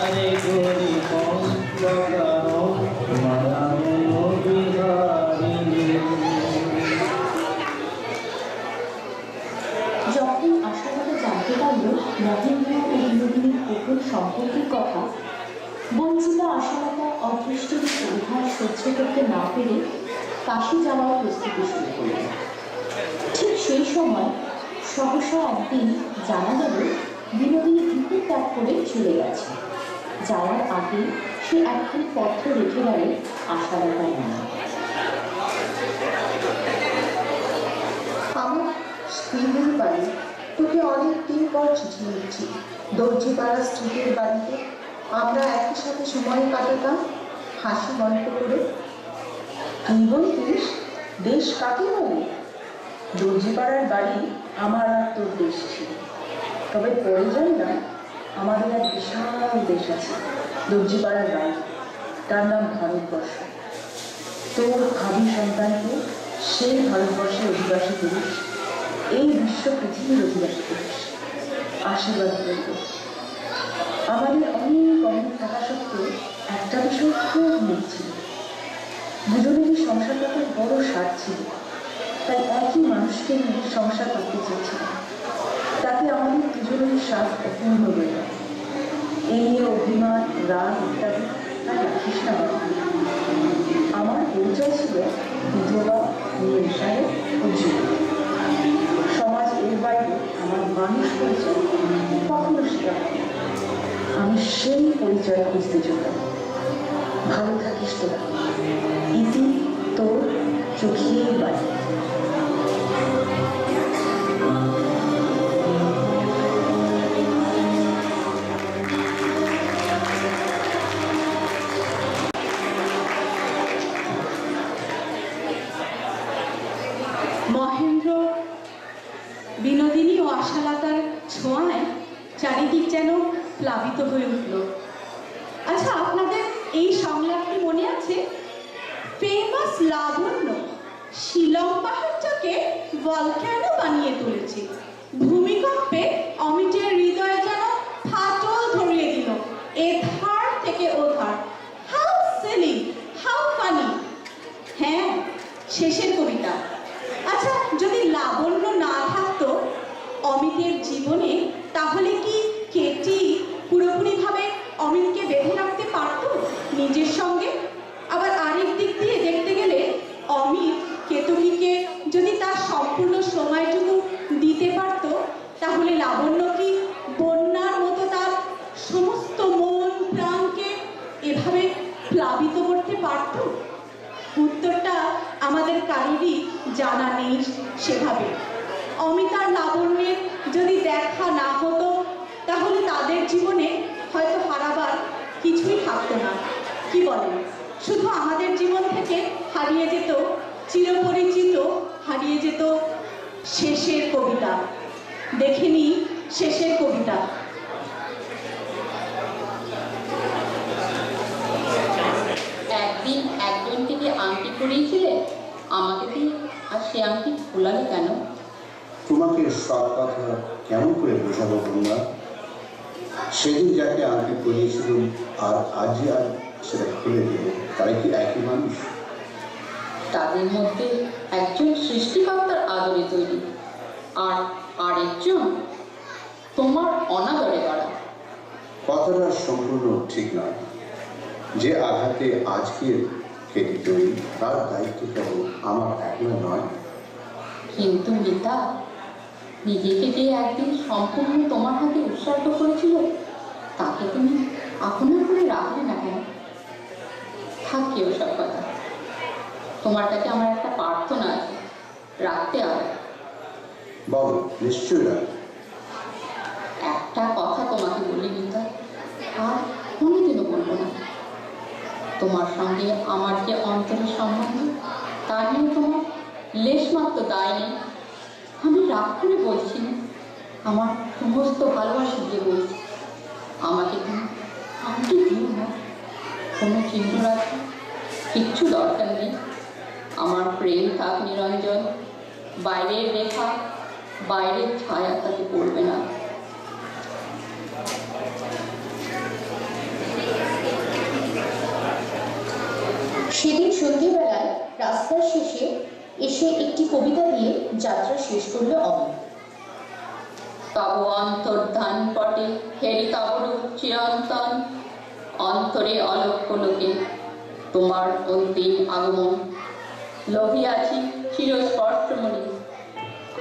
Speaker 5: বেদনা সহ্য করতে না পেরে কাশি যাওয়ার প্রস্তুতি শুরু করল। ঠিক সেই সময় সহসা একদিন জানা গেল বিনোদিনী গৃহ ত্যাগ করে চলে গেছে। যাওয়ার আগে সে একখানি পত্র রেখে গেল আশালতার নামে।
Speaker 8: আমার স্ত্রীদের বাড়ি তোকে অনেক দিন পর চিঠি লিখছি। দর্জিপাড়া স্ট্রিটের বাড়িতে আমরা একই সাথে সময় কাটাতাম হাসি গল্প করে। তুই বলতিস দেশ কাকে বলে? দর্জিপাড়ার বাড়ি আমার আর তোর দেশ ছিল। তবে পরে জানলাম আমাদের এক বিশাল দেশ আছে দর্জিপাড়ার বাড়ি, তার নাম ভারতবর্ষ। তোর ভাবি সন্তানকে সেই ভারতবর্ষের অধিবাসী করিস, এই বিশ্ব পৃথিবীর অধিবাসী করিস। আশীর্বাদ করব। আমাদের অনেক অনেক থাকা সত্ত্বেও একটা বিষয় খুব মুখ ছিল, দুজনেরই সংসার করতে বড় স্বাদ ছিল। তাই একই মানুষকে নিয়ে সংসার করতে চেয়েছিলাম। তাতে আমাদের দুজনেরই স্বাদ অপূর্ণ হয়ে গেল। এই নিয়ে অভিমান, রাগ ইত্যাদি তাই রাখিস না বাবা। আমার পরিচয় ছিল বিধবা, নির্সায় ও যুবতী। সমাজ এর বাইরে আমার মানুষ পরিচয় কখনো স্বীকার করে না। আমি সেই পরিচয় খুঁজতে চললাম। ভালো থাকিস তোরা। ইতি তোর চোখের বাড়ি।
Speaker 1: মহেন্দ্র, বিনোদিনী ও আশালতার ছোঁয়ায় চারিদিক যেন প্লাবিত হয়ে উঠল। আচ্ছা, আপনাদের এই সংলাপটি মনে আছে? ফেমাস লাবণ্য শিলং পাহাড়টাকে ভলক্যানো বানিয়ে তুলেছে। ভূমিকম্পে অমিতের হৃদয়ে যেন ফাটল ধরিয়ে দিল এধার থেকে ওধার। How silly, how funny. হ্যাঁ, শেষের কবিতা। আচ্ছা, যদি লাবণ্য না থাকতো অমিতের জীবনে, তাহলে কি কেটি পুরোপুরিভাবে অমিতকে বেঁধে রাখতে পারত নিজের সঙ্গে? আবার আরেক দিক দিয়ে দেখতে গেলে অমিত কেতকীকে যদি তার সম্পূর্ণ সময়টুকু দিতে পারত, তাহলে লাবণ্য কি বন্যার মতো তার সমস্ত মন প্রাণকে এভাবে প্লাবিত করতে পারত? উত্তরটা আমাদের কারোরই জানা নেই সেভাবে। অমিত আর লাবণ্যের যদি দেখা না হতো, তাহলে তাদের জীবনে হয়তো হারাবার কিছুই থাকতো না। কি বলেন? শুধু আমাদের জীবন থেকে হারিয়ে যেত চিরপরিচিত, হারিয়ে যেত শেষের কবিতা। দেখে নিই শেষের কবিতা।
Speaker 5: একদিন একজন থেকে আংটি পরিয়েছিলে আমাকে দিয়ে, আর সে আংটি খোলালে কেন?
Speaker 9: তোমাকে সব কথা কেমন করে বোঝাবো বন্ধুরা? সেদিন যাকে আংটি পরিয়েছিলাম আর আজই আর সেটা খুলে দিল, তারা কি একই মানুষ?
Speaker 5: তাদের মধ্যে একজন সৃষ্টিকর্তার আদরে তৈরি, আর আরেকজন তোমার অনাদরে করা।
Speaker 9: কথাটা সম্পূর্ণ ঠিক নয়। যে আঘাতে আজকে কেটে তৈরি, তার দায়িত্ব কেবল আমার একলা নয়।
Speaker 5: কিন্তু মিতা, নিজেকে যে একদিন সম্পূর্ণ তোমার হাতে উৎসর্গ করেছিল, তাকে তুমি আপনার করে রাখলে না কেন? থাকি ওসব কথা। তোমার কাছে আমার একটা প্রার্থনা আছে, রাখতে হবে।
Speaker 9: বলো, নিশ্চয়ই রাখ।
Speaker 5: একটা কথা তোমাকে বলি মিতা, আর কোনোদিনও বলবো না। তোমার সঙ্গে আমার যে অন্তরের সম্বন্ধ, তা নিয়ে তোমার লেশমাত্র দায় নেই। আমি রাগ করে বলছি না, আমার সমস্ত ভালোবাসা দিয়ে বলছি। আমাকে তুমি আংটি দিও না, কোনো চিহ্ন রাখো, কিচ্ছু দরকার নেই। আমার প্রেম থাক নিরঞ্জন, বাইরের রেখা, বাইরের ছায়া তাকে পড়বে না। সেদিন সন্ধ্যেবেলায় রাস্তার শেষে এসে একটি কবিতা দিয়ে যাত্রা শেষ করল অমিত। তব অন্তর্ধান পটে হেরি তব রূপ চিরন্তন, অন্তরে অলক্ষ লোকে
Speaker 10: তোমার অন্তিম আগমন, লভিয়াছি চিরস্পর্শমণি,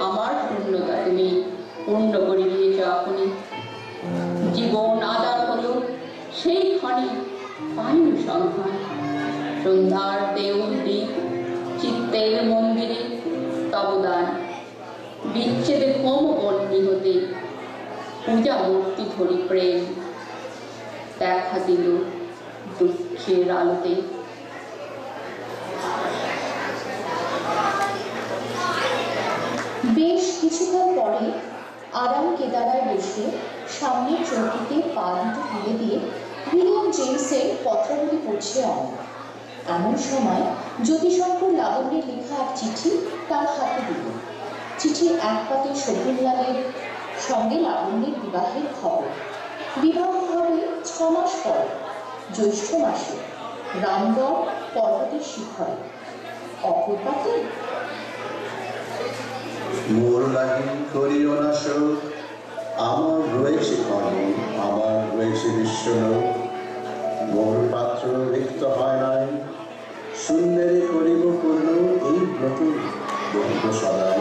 Speaker 10: আমার শূন্যতা তুমি পূর্ণ করে দিয়েছ আপনি। জীবন আদার হলো সেই ক্ষণে পাইল সন্ধান, সন্ধ্যার দেউল দ্বীপ চিত্তের মন্দিরে তবদান, বিচ্ছেদে হোম বন্যী হতে পূজা মূর্তি ধরি প্রেম, দেখা দিল দুঃখের আলোতে।
Speaker 5: বেশ কিছুকাল পরে আরাম কেদারায় বসে সামনের চৌকিতে পা দুটো তুলে দিয়ে উইলিয়াম জেমসের পত্রাবলী পড়ছে অনেক। এমন সময় জ্যোতিশঙ্কর লাবণ্যের লেখা এক চিঠি তার হাতে দিল। চিঠির এক পাতে শকুন্তলালের সঙ্গে লাবণ্যের বিবাহের খবর। বিবাহ হবে 6 মাস পর, জ্যৈষ্ঠ মাসে, রামগড় পর্বতের শিখরে। অপর পাতে
Speaker 9: মোর লাগি করিও না শোক, আমার রয়েছে কর্ম, আমার রয়েছে বিশ্বলোক। মোর পাত্র রিক্ত হয় নাই, সুন্দরে করিব পূর্ণ এই ব্রত বহিব সদাই।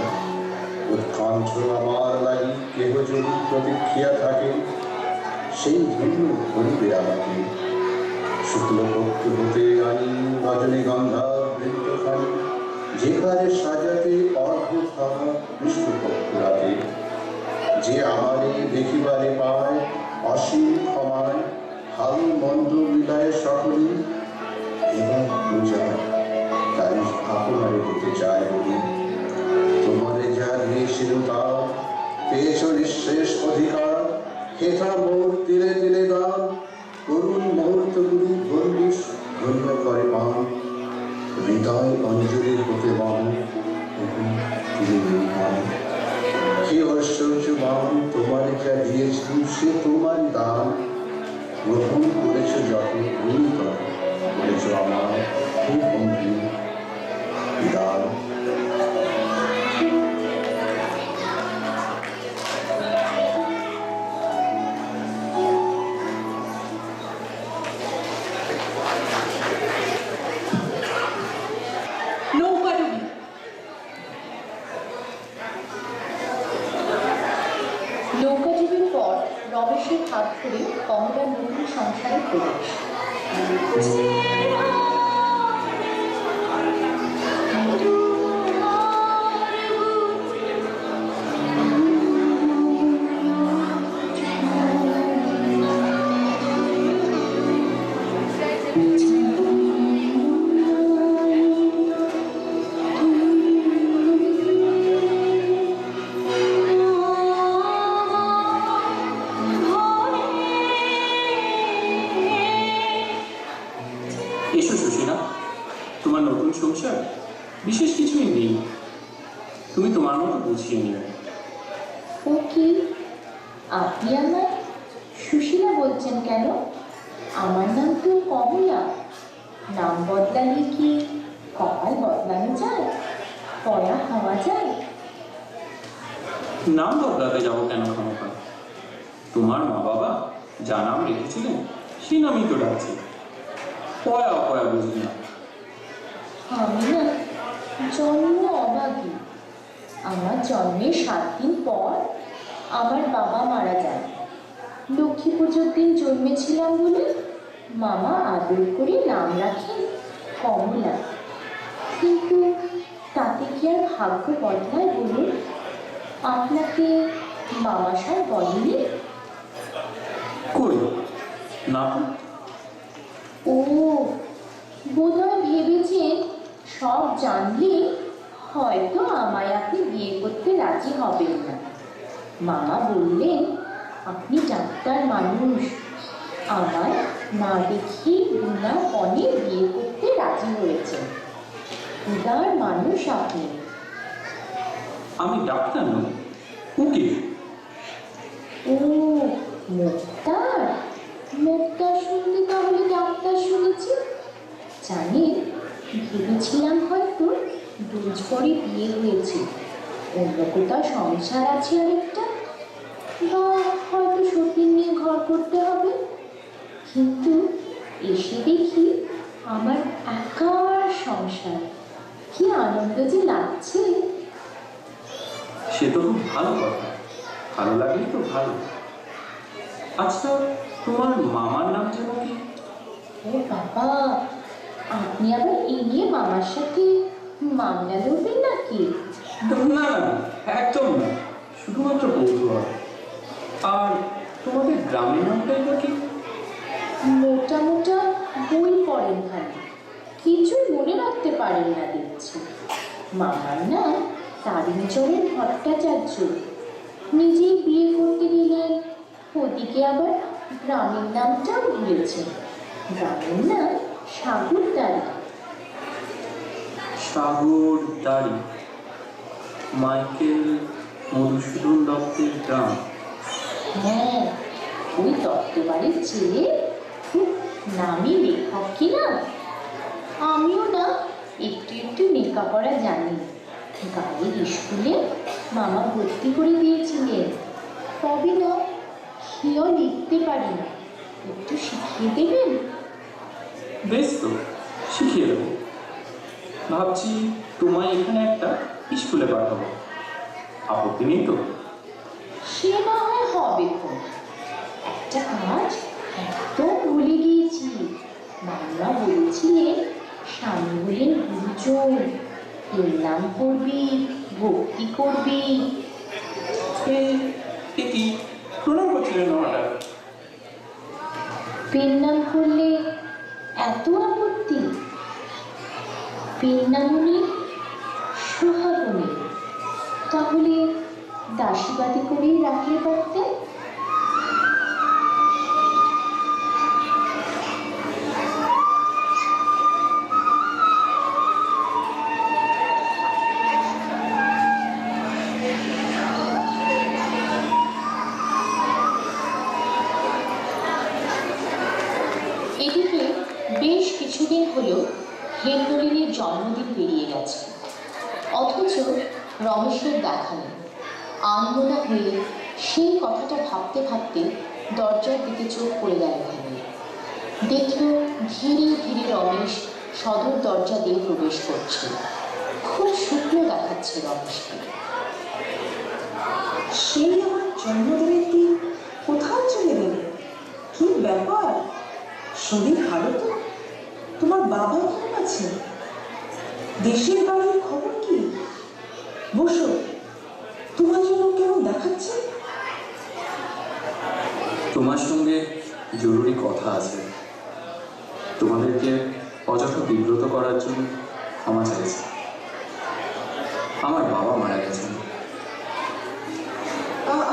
Speaker 9: উৎকণ্ঠ আমার লাগি কেহ যদি প্রতীক্ষিয়া থাকে, সেই ধন্য করিবে আমাকে। শুক্লপক্ষ হতে আনি রজনীগন্ধা বৃন্তখানি, যেখানে সাজাতে অর্ঘ থাকা কৃষ্ণপক্ষ রাতে। যে আমারে দেখিবারে পায় অসীম ক্ষমায়, ভালো মন্দ মিলায় সকলে, এবং পূজা তাই আপনারে হতে চায় বলি। তোমারে যা দিয়েছিল তা পেয়েছ নিঃশেষ অধিকার, হেথা মোর তিলে তিলে দান, করুণ মুহূর্তগুলি ধন্যিস ধন্য করে মান। হৃদয় অঞ্জলি হতে মান এবং তিনি মান। হে ঐশ্বর্য মান, তোমারে যা দিয়েছি সে তোমারই দান। গ্রহণ করেছ যখন গুণিত করেছ আমার খুব অঙ্গীন দান।
Speaker 1: নৌকাডুবি।
Speaker 5: নৌকাডুবির পর রমেশের হাত ধরে কমলার নতুন সংসারে প্রবেশ।
Speaker 7: এসো সুশীলা, তোমার নতুন সংসার বিশেষ কিছুই নেই, তুমি তোমার মতো বুঝিয়ে নিও।
Speaker 5: ও কি, আপনি আমায় সুশীলা বলছেন কেন? আমার নাম তো কমলা। নাম বদলালে কি কপাল বদলানো যায়, পড়া হওয়া যায়?
Speaker 7: নাম বদলাতে যাবো কেন ক্ষমতা? তোমার মা বাবা যা নাম রেখেছিলেন সেই নামই তো ডাকছি, পয়া অপয়া বুঝি না।
Speaker 5: আমি না জন্ম অভাগী। আমার জন্মের 7 দিন পর আমার বাবা মারা যান। লক্ষ্মী পুজোর দিন জন্মেছিলাম বলে মামা আদর করে নাম রাখেন কমলা। কিন্তু তাতে কি আর ভাগ্য বদলায় বলুন? আপনাকে মামা স্যার বলেনি?
Speaker 7: কই না তো।
Speaker 5: ও বোধহয় ভেবেছেন সব জানলে হয়তো আমায় আপনি বিয়ে করতে রাজি হবেন না। মামা বললেন আপনি ডাক্তার মানুষ, আমায় না দেখি বিনা পণে বিয়ে করতে রাজি হয়েছেন। উদার মানুষ আপনি।
Speaker 7: আমি ডাক্তার নই, উকিল।
Speaker 5: ও মোক্তার, মোক্তার শুনতে তাহলে ডাক্তার শুনেছি। জানেন, ভেবেছিলাম হয়তো 2 পরে বিয়ে হয়েছে, অন্য কোথাও সংসার আছে আরেকটা, বা হয়তো সতীন নিয়ে ঘর করতে হবে। কিন্তু এসে দেখি আমার আনন্দ যে লাগছে।
Speaker 4: সে তো খুব ভালো কথা, ভালো লাগলেই তো ভালো। আচ্ছা, তোমার মামার নাম যেন কি?
Speaker 5: ও বাবা, আপনি আবার এই নিয়ে মামার সাথে মামলা লড়বেন নাকি?
Speaker 4: না না, একদম না, শুধুমাত্র কৌতূহল। আর তোমাদের গ্রামের নামটাই বা কি?
Speaker 5: মোটা মোটা বই পড়েন ভালো, কিছুই মনে রাখতে পারেন না দেখছি। মামার নাম তারিণীচরণ ভট্টাচার্য। নিজেই বিয়ে করতে গেলেন, ওদিকে আবার গ্রামের নামটাও ভুলেছেন। গ্রামের নাম সাগরদাড়ি।
Speaker 4: সাগরদাড়ি, মাইকেল মধুসূদন দত্তের গ্রাম।
Speaker 5: হ্যাঁ, ওই দত্তবাড়ির ছেলে খুব নামি লেখক কিনা। আমিও না একটু একটু লেখাপড়া জানি। গাড়ির স্কুলে মামা ভর্তি করে দিয়েছিলেন, তবে না খেয়েও লিখতে পারি না। একটু শিখিয়ে দেবেন?
Speaker 4: বেশ তো, শিখিয়ে দেবো। ভাবছি তোমায় এখানে একটা স্কুলে পাঠাবো, আপত্তি নেই তো?
Speaker 5: সে না হয় হবে তো। একটা কাজ একদম ভুলে গিয়েছি। মামা বলেছিলেন স্বামী হলেন গুরুজন, এর নাম করবি, ভক্তি করবি।
Speaker 4: কি প্রণাম করছিলেন হঠাৎ?
Speaker 5: পেন নাম করলে এত আপত্তি? পেন নাম হলে সোহাগনী, তাহলে দাসীবাদী করেই রাখলে পারতেন। এদিকে বেশ কিছুদিন হলো হেমনলিনীর জন্মদিন পেরিয়ে গেছে, অথচ রমেশের দেখা নেই। আনমনা হয়ে সেই কথাটা ভাবতে ভাবতে দরজার দিকে চোখ পড়ে গেল হেমের। দেখল ধীরে ধীরে রমেশ সদর দরজা দিয়ে প্রবেশ করছে। খুব শুকনো দেখাচ্ছে রমেশকে।
Speaker 8: সেই আমার জন্মদিনের দিন কোথাও চলে গেলে? কি ব্যাপার? শরীর ভালো তো? তোমার বাবা কেমন আছে? দেশের বাড়ির খবর কি? বসো, তোমার জন্য কেমন দেখাচ্ছে?
Speaker 4: তোমার সঙ্গে জরুরি কথা আছে। তোমাদেরকে অযথা বিব্রত করার জন্য ক্ষমা চাইছি। আমার বাবা মারা গেছেন।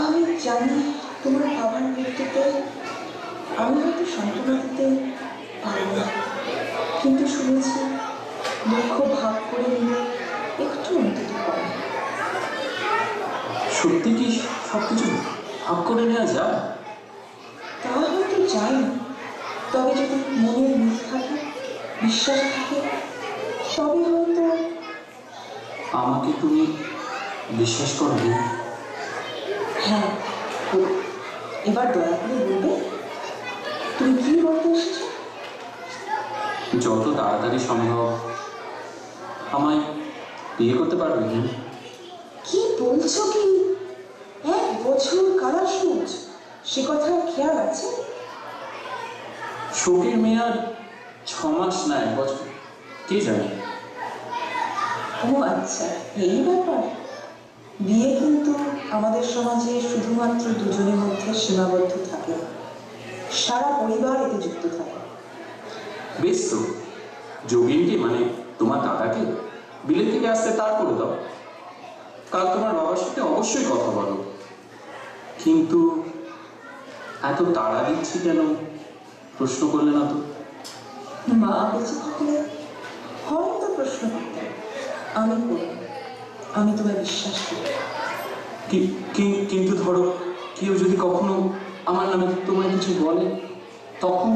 Speaker 8: আমি জানি তোমার বাবার মৃত্যুতে আমি হয়তো সান্ত্বনা দিতে পারব না, কিন্তু শুনেছি দুঃখ ভাগ করে নিলে একটু অন্তত পারে।
Speaker 4: সত্যি কি সবকিছু ভাগ করে নেওয়া যায়?
Speaker 8: তা হয়তো চাই না, তবে যদি মনের মিল থাকে, বিশ্বাস থাকে, তবে হয়তো।
Speaker 4: আমাকে তুমি বিশ্বাস করো?
Speaker 8: হ্যাঁ, এবার দয়া করে বলবে তুমি কি বলতে এসেছো?
Speaker 4: যত তাড়াতাড়ি সম্ভব আমায় বিয়ে করতে পারবে?
Speaker 8: কি বলছো কি? 1 বছর কারাসুচ, সে কথা খেয়াল আছে?
Speaker 4: শোকের মেয়াদ 6 মাস না 1 বছর, কে জানে।
Speaker 8: ও আচ্ছা, এই ব্যাপার। বিয়ে কিন্তু আমাদের সমাজে শুধুমাত্র দুজনের মধ্যে সীমাবদ্ধ থাকে না, সারা পরিবার এতে যুক্ত থাকে।
Speaker 4: বেশ তো, যোগিনকে মানে তোমার দাদাকে বিলে থেকে আসতে তার করে দাও। কাল তোমার বাবার সাথে অবশ্যই কথা বলো, কিন্তু এত তাড়া দিচ্ছি কেন প্রশ্ন করলে না তো?
Speaker 8: মা বেঁচে থাকলে হয়তো প্রশ্ন করতেন, আমি করি। আমি তোমায় বিশ্বাস করি।
Speaker 4: কিন্তু ধরো কেউ যদি কখনো আমার নামে তোমায় কিছু বলে, তখন?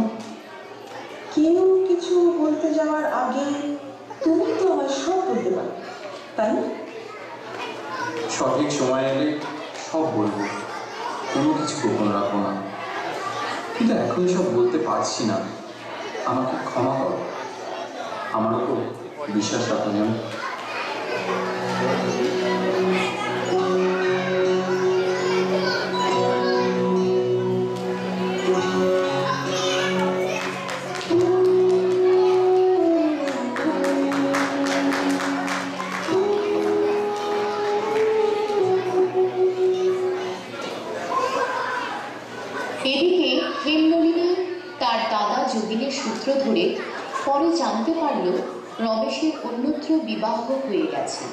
Speaker 8: কেউ কিছু বলতে যাওয়ার আগে তুমি তো আমার সব বলতে পারো, তাই না?
Speaker 4: সঠিক সময় এলে সব বলবো, কোনো কিছু গোপন রাখবো না। কিন্তু এখন সব বলতে পারছি না, আমাকে ক্ষমা করো। আমার উপর বিশ্বাস রাখো যেন।
Speaker 5: এদিকে হেমনলিনী তার দাদা যোগিনের সূত্র ধরে পরে জানতে পারল রমেশের অন্যত্র বিবাহ হয়ে গেছে।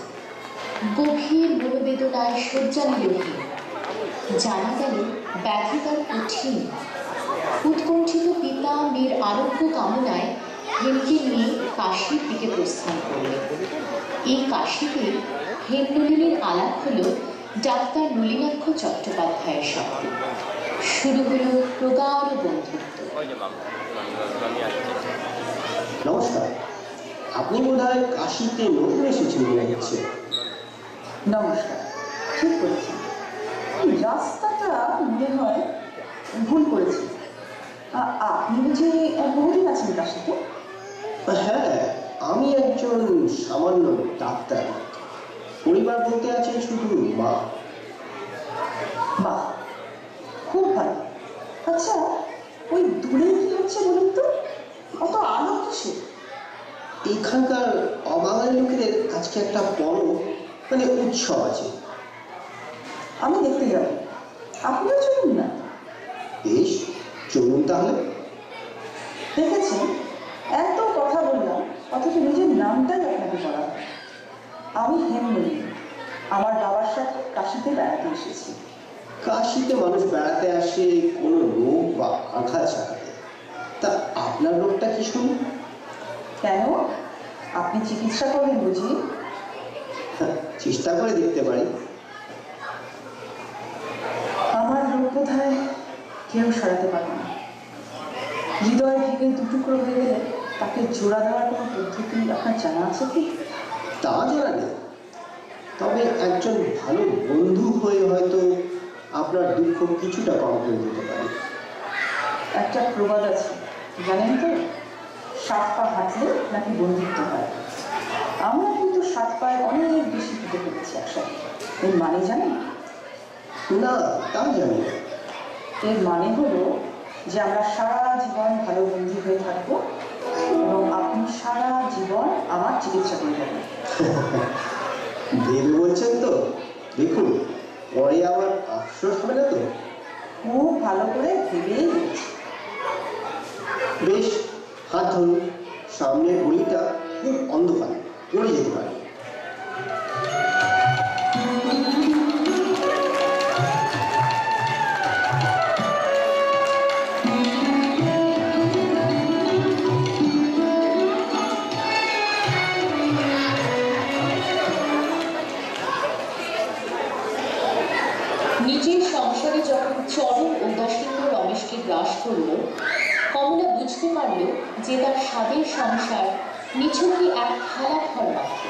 Speaker 5: গভীর মনোবেদনায় শয্যা নিরোহী জানা গেল ব্যাধি তার কঠিন। উৎকণ্ঠিত পিতা মেয়ের আরোগ্য কামনায় হেমকে নিয়ে কাশীর দিকে প্রস্থান করলেন। এই কাশীতে হেমনলিনীর আলাপ হল ডাক্তার নলিনাক্ষ চট্টোপাধ্যায়ের সাথে। শুরু হলো প্রগাঢ় বন্ধুত্ব।
Speaker 7: নমস্কার, আপনি বোধহয় কাশীতে নতুন এসেছেন মনে হচ্ছে।
Speaker 8: নমস্কার, ঠিক বলেছেন। রাস্তাটা মনে হয় ভুল করেছি। আপনি বুঝি বহুদিন আছেন কাশীতে?
Speaker 7: হ্যাঁ, আমি একজন সামান্য ডাক্তার। পরিবার বলতে আছেন শুধু মা।
Speaker 8: বাহ, খুব ভালো। আচ্ছা, ওই দূরে কি হচ্ছে বলুন তো? অত আলো কিসে?
Speaker 7: এখানকার অবাঙালি লোকেদের আজকে একটা বড় উৎসব আছে।
Speaker 8: আমি দেখতে যাব। আপনিও চলুন না।
Speaker 7: বেশ, চলুন তাহলে।
Speaker 8: দেখেছেন, এত কথা বললাম অথচ নিজের নামটাই আপনাকে বলা হয়। আমি হেমনলিনী, আমার বাবার সাথে কাশীতে বেড়াতে এসেছি।
Speaker 7: কাশীতে মানুষ বেড়াতে আসে কোনো রোগ বা আঘাত সারাতে। তা আপনার রোগটা কি শুনুন?
Speaker 8: কেন? আপনি চিকিৎসা করবেন বুঝি?
Speaker 7: চেষ্টা করে দেখতে পারি।
Speaker 8: আমার রোগ বোধহয় কেউ সরাতে পারবে না। হৃদয় ভেঙে দুটুকরো হয়ে গেলে তাকে জোড়া দেওয়ার কোনো পদ্ধতি আপনার জানা আছে কি?
Speaker 7: তা জানা নেই, তবে একজন ভালো বন্ধু হয়ে হয়তো আপনার দুঃখ কিছুটা কম করে দিতে পারি।
Speaker 8: একটা প্রবাদ আছে, জানেন তো? 7 পা হাঁটলে নাকি বন্ধুত্ব হয়। আমরা কিন্তু 7 পায়ে অনেক বেশি হেঁটে ফেলেছি একসাথে। এর মানে জানেন?
Speaker 7: না, তা জানি না।
Speaker 8: এর মানে হলো যে আমরা সারা জীবন ভালো বন্ধু হয়ে থাকবো এবং আপনি সারা জীবন আমার চিকিৎসা করে যাবেন।
Speaker 7: ভেবে বলছেন তো? দেখুন, পরে আবার আফসোস হবে না তো?
Speaker 8: খুব ভালো করে ভেবেই বলছি।
Speaker 7: বেশ, হাত ধরুন। সামনের গলিটা খুব অন্ধকার, পড়ে যেতে পারে।
Speaker 5: নিজের সংসারে যখন চরম উদাসীন্য রমেশকে গ্রাস করল, কমলা বুঝতে পারল যে তার স্বাদের সংসার নিছকই এক খেলাঘর মাত্র।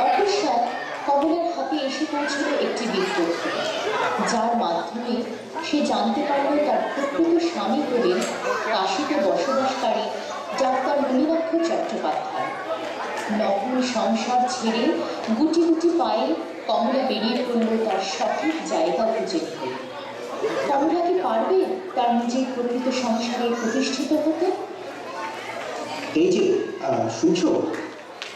Speaker 5: অকস্মাৎ কমলার হাতে এসে পৌঁছল একটি বিজ্ঞপ্তি, যার মাধ্যমে সে জানতে পারল তার প্রকৃত স্বামী হলেন কাশীতে বসবাসকারী ডাক্তার নলিনাক্ষ চট্টোপাধ্যায়। নগ্ন সংসার ছেড়ে গুটি গুটি পায়ে কমলা বেরিয়ে পড়ল তার সঠিক জায়গা খুঁজে নিতে। কমলা কি পারবে তার নিজের প্রকৃত সংসারে প্রতিষ্ঠিত হতে?
Speaker 7: এই যে শুনছো,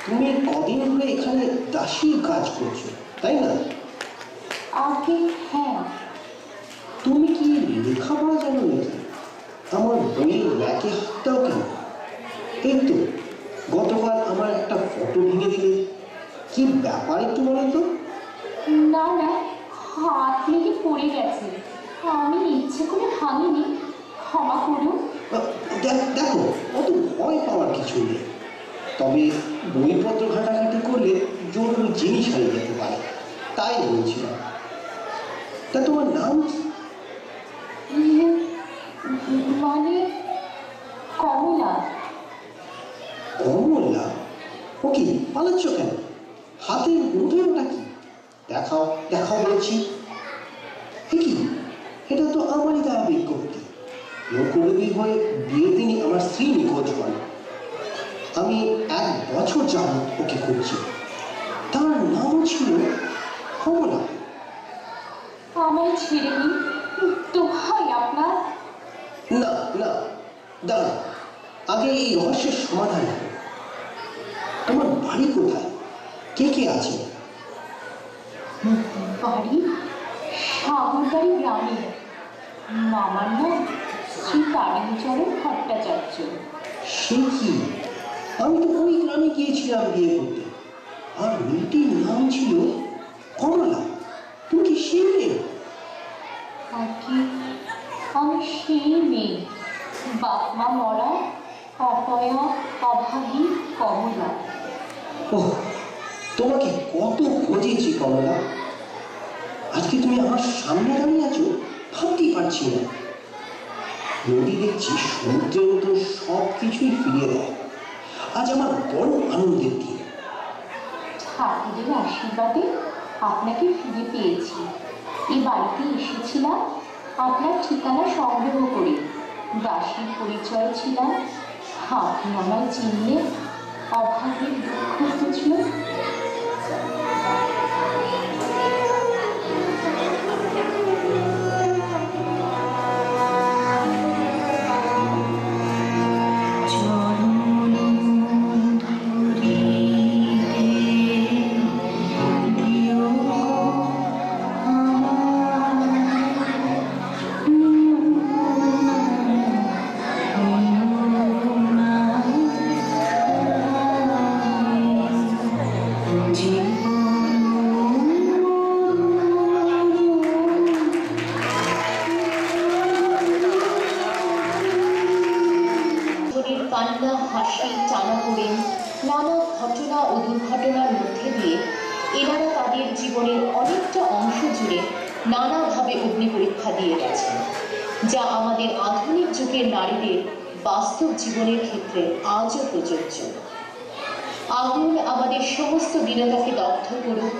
Speaker 7: তুমি কদিন ধরে এখানে দাসীর কাজ করছো, তাই না?
Speaker 5: আগে হ্যাঁ।
Speaker 7: তুমি কি লেখাপড়া জানো নাকি? আমার বইয়ের র্যাকে হাতটাও কেন? এই তো গতকাল আমার একটা ফটো ভেঙে দিলে। কি ব্যাপার একটু বলো তো?
Speaker 5: না না, হাত লেগে পড়ে গেছে। আমি ইচ্ছে করে ভাঙিনি, ক্ষমা করুন।
Speaker 7: দেখো, অত ভয় পাওয়ার কিছু নেই। তবে বইপত্র ঘাটাঘাটি করলে জরুরি জিনিস হারিয়ে যেতে পারে, তাই বলছিলাম। তা তোমার নাম কি?
Speaker 5: মানে কমলা।
Speaker 7: কমলা? ও কি পালাচ্ছ কেন? হাতের মুঠোটা কি? দেখাও দেখাও বলছি। কি, এটা তো আমারই দেওয়া বিজ্ঞপ্তি। লোকরোগী হয়ে বিয়ের দিনই আমার স্ত্রী নিখোঁজ হন। আমি 1 বছর যাবত ওকে খুঁজছি। ছিল কমলা।
Speaker 5: আমায় ছেড়ে দিন, দোহাই আপনার।
Speaker 7: না না, দাঁড়া, আগে এই রহস্যের সমাধান করো। তোমার বাড়ি কোথায়? কে কে আছে?
Speaker 5: বাড়ি সাগরবাড়ি গ্রামে। মামার নাম শ্রী তারিণীচরণ ভট্টাচার্য।
Speaker 7: সে কি, আমি তো ওই গ্রামে গিয়েছিলাম বিয়ে করতে, আর মেয়েটির নাম ছিল কমলা। তুমি কি সে মেয়ে?
Speaker 5: আর কি, আমি সেই মেয়ে, বাপ মা মরা, অপয়া অভাগী কমলা।
Speaker 7: ও, তোমাকে কত খুঁজেছি কমলা, আজকে তুমি আমার সামনে দাঁড়িয়ে আছো, ভাবতেই পারছি না। নদী দেখছি সমুদ্রের মতো সব কিছুই ফিরিয়ে দেয়। আজ আমার বড় আনন্দের দিন।
Speaker 5: ঠাকুরের আশীর্বাদে আপনাকে ফিরে পেয়েছি। এই বাড়িতে এসেছিলাম আপনার ঠিকানা সংগ্রহ করে। দাসীর পরিচয় ছিলাম, আপনি আমায় চিনলে, অভাবের দুঃখ বুঝলেন। কান্না হাসি টানাপোড়েন নানা ঘটনা ও দুর্ঘটনার মধ্যে দিয়ে এনারা তাদের জীবনের অনেকটা অংশ জুড়ে নানাভাবে অগ্নি পরীক্ষা দিয়ে গেছেন, যা আমাদের আধুনিক যুগের নারীদের বাস্তব জীবনের ক্ষেত্রে আজও প্রযোজ্য। আগুন আমাদের সমস্ত দীনতাকে দগ্ধ করুক,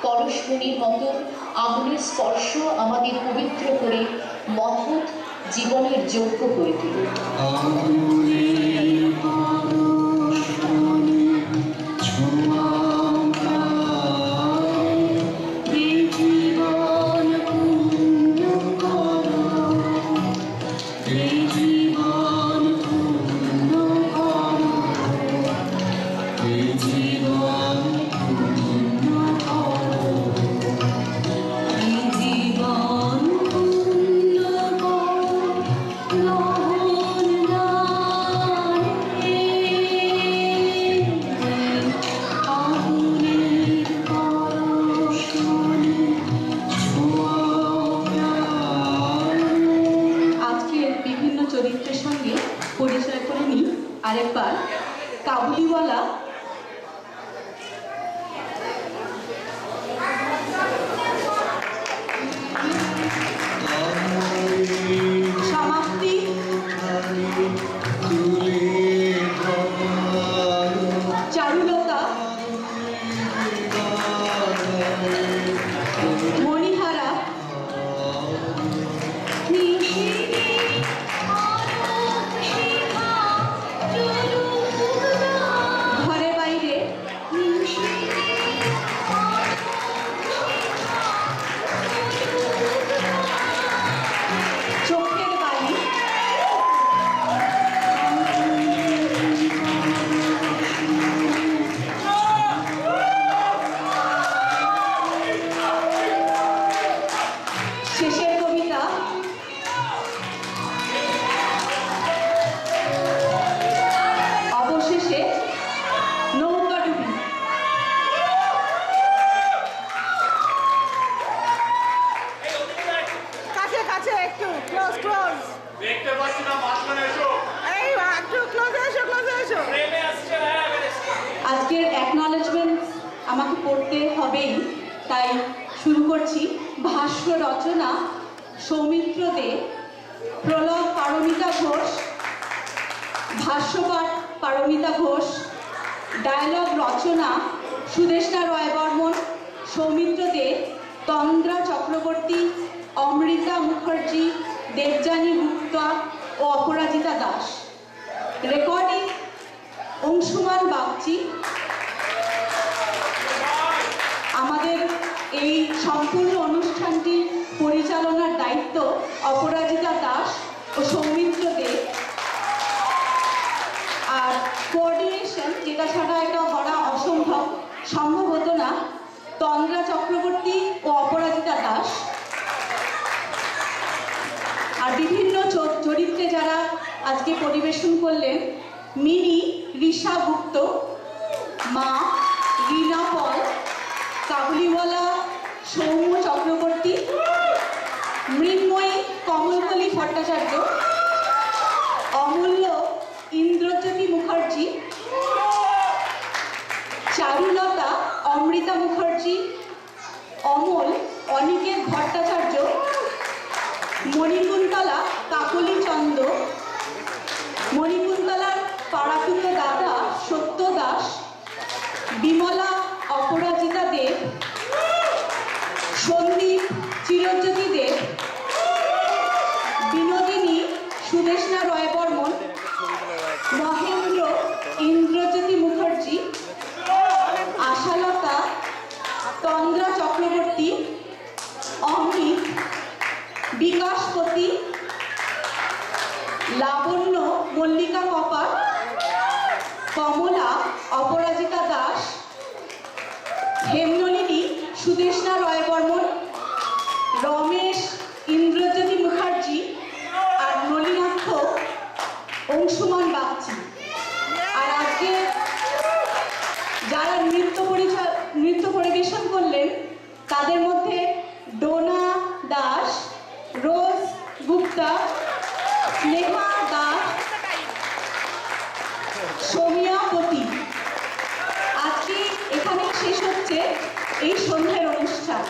Speaker 5: পরশমণির মতো আগুনের স্পর্শ আমাদের পবিত্র করে মহৎ জীবনের যোগ্য করে তুলুক।
Speaker 1: চরিত্রের সঙ্গে পরিচয় করে নিই আরেকবার। কাবুলিওয়ালা সমাপ্তি, চারুলতা, মণিহারা, ঘরে বাইরে, চোখের বাড়ি, শেষের কবিতা, অবশেষে নৌকাডুবি।
Speaker 8: কাছে কাছে একটু ক্লোজ ক্লোজ
Speaker 11: দেখতে পাচ্ছি না, মাঝখানে এসো।
Speaker 8: এই একটু ক্লোজে এসো ক্লোজে এসো।
Speaker 11: প্রেমে আসছে না।
Speaker 1: আজকের অ্যাকনলেজমেন্ট আমাকে পড়তে হবেই, তাই শুরু করছি। ভাষ্য রচনা সৌমিত্র দে, প্রলগ পারমিতা ঘোষ, ভাষ্যপাঠ পারমিতা ঘোষ, ডায়লগ রচনা সুদেষ্ণা রয় বর্মন, সৌমিত্র দে, তন্দ্রা চক্রবর্তী, অমৃতা মুখার্জি, দেবযানী গুপ্তা ও অপরাজিতা দাস। রেকর্ডিং অংশুমান বাগচি। সম্ভব হতো না তন্দ্রা চক্রবর্তী ও অপরাজিতা দাস। আর বিভিন্ন চরিত্রে যারা আজকে পরিবেশন করলেন, মিনি ঋষা গুপ্ত, মা রীনা পল, কাবুলিওয়ালা সৌম্য চক্রবর্তী, মৃন্ময়ী কমলকলি ভট্টাচার্য, অমূল্য ইন্দ্রজ্যোতি মুখার্জি, চারুলতা অমৃতা মুখার্জি, অমল অনিকেত ভট্টাচার্য, মণিকুন্তলা কাকলি চন্দ, মণিকুন্তলার পাড়াপুত দাদা সত্য দাস, বিমলা অপরাজিতা দেব, সন্দীপ চিরজ্যোতি দেব, বিনোদিনী সুদেষ্ণা রয় বর্মন, মহেন্দ্র ইন্দ্রজ্যোতি মুখার্জি, আশালতা তন্দ্রা চক্রবর্তী, অমিত বিকাশপতি, লাবণ্য মল্লিকা কপাট, কমলা অপরাজিতা দাস, হেমনলিনী সুদেষ্ণা রয় বর্মন, রমেশ ইন্দ্রজ্যোতি মুখার্জি, আর নলিনাক্ষ অংশুমান বাগচি। আর আজকে যারা নৃত্য পরিবেশন করলেন তাদের মধ্যে ডোনা দাস, রোজ গুপ্তা, স্নেহা দাস, সৌমিয়াপতি। আজকে এখানে শেষ হচ্ছে এই সন্ধ্যের অনুষ্ঠান।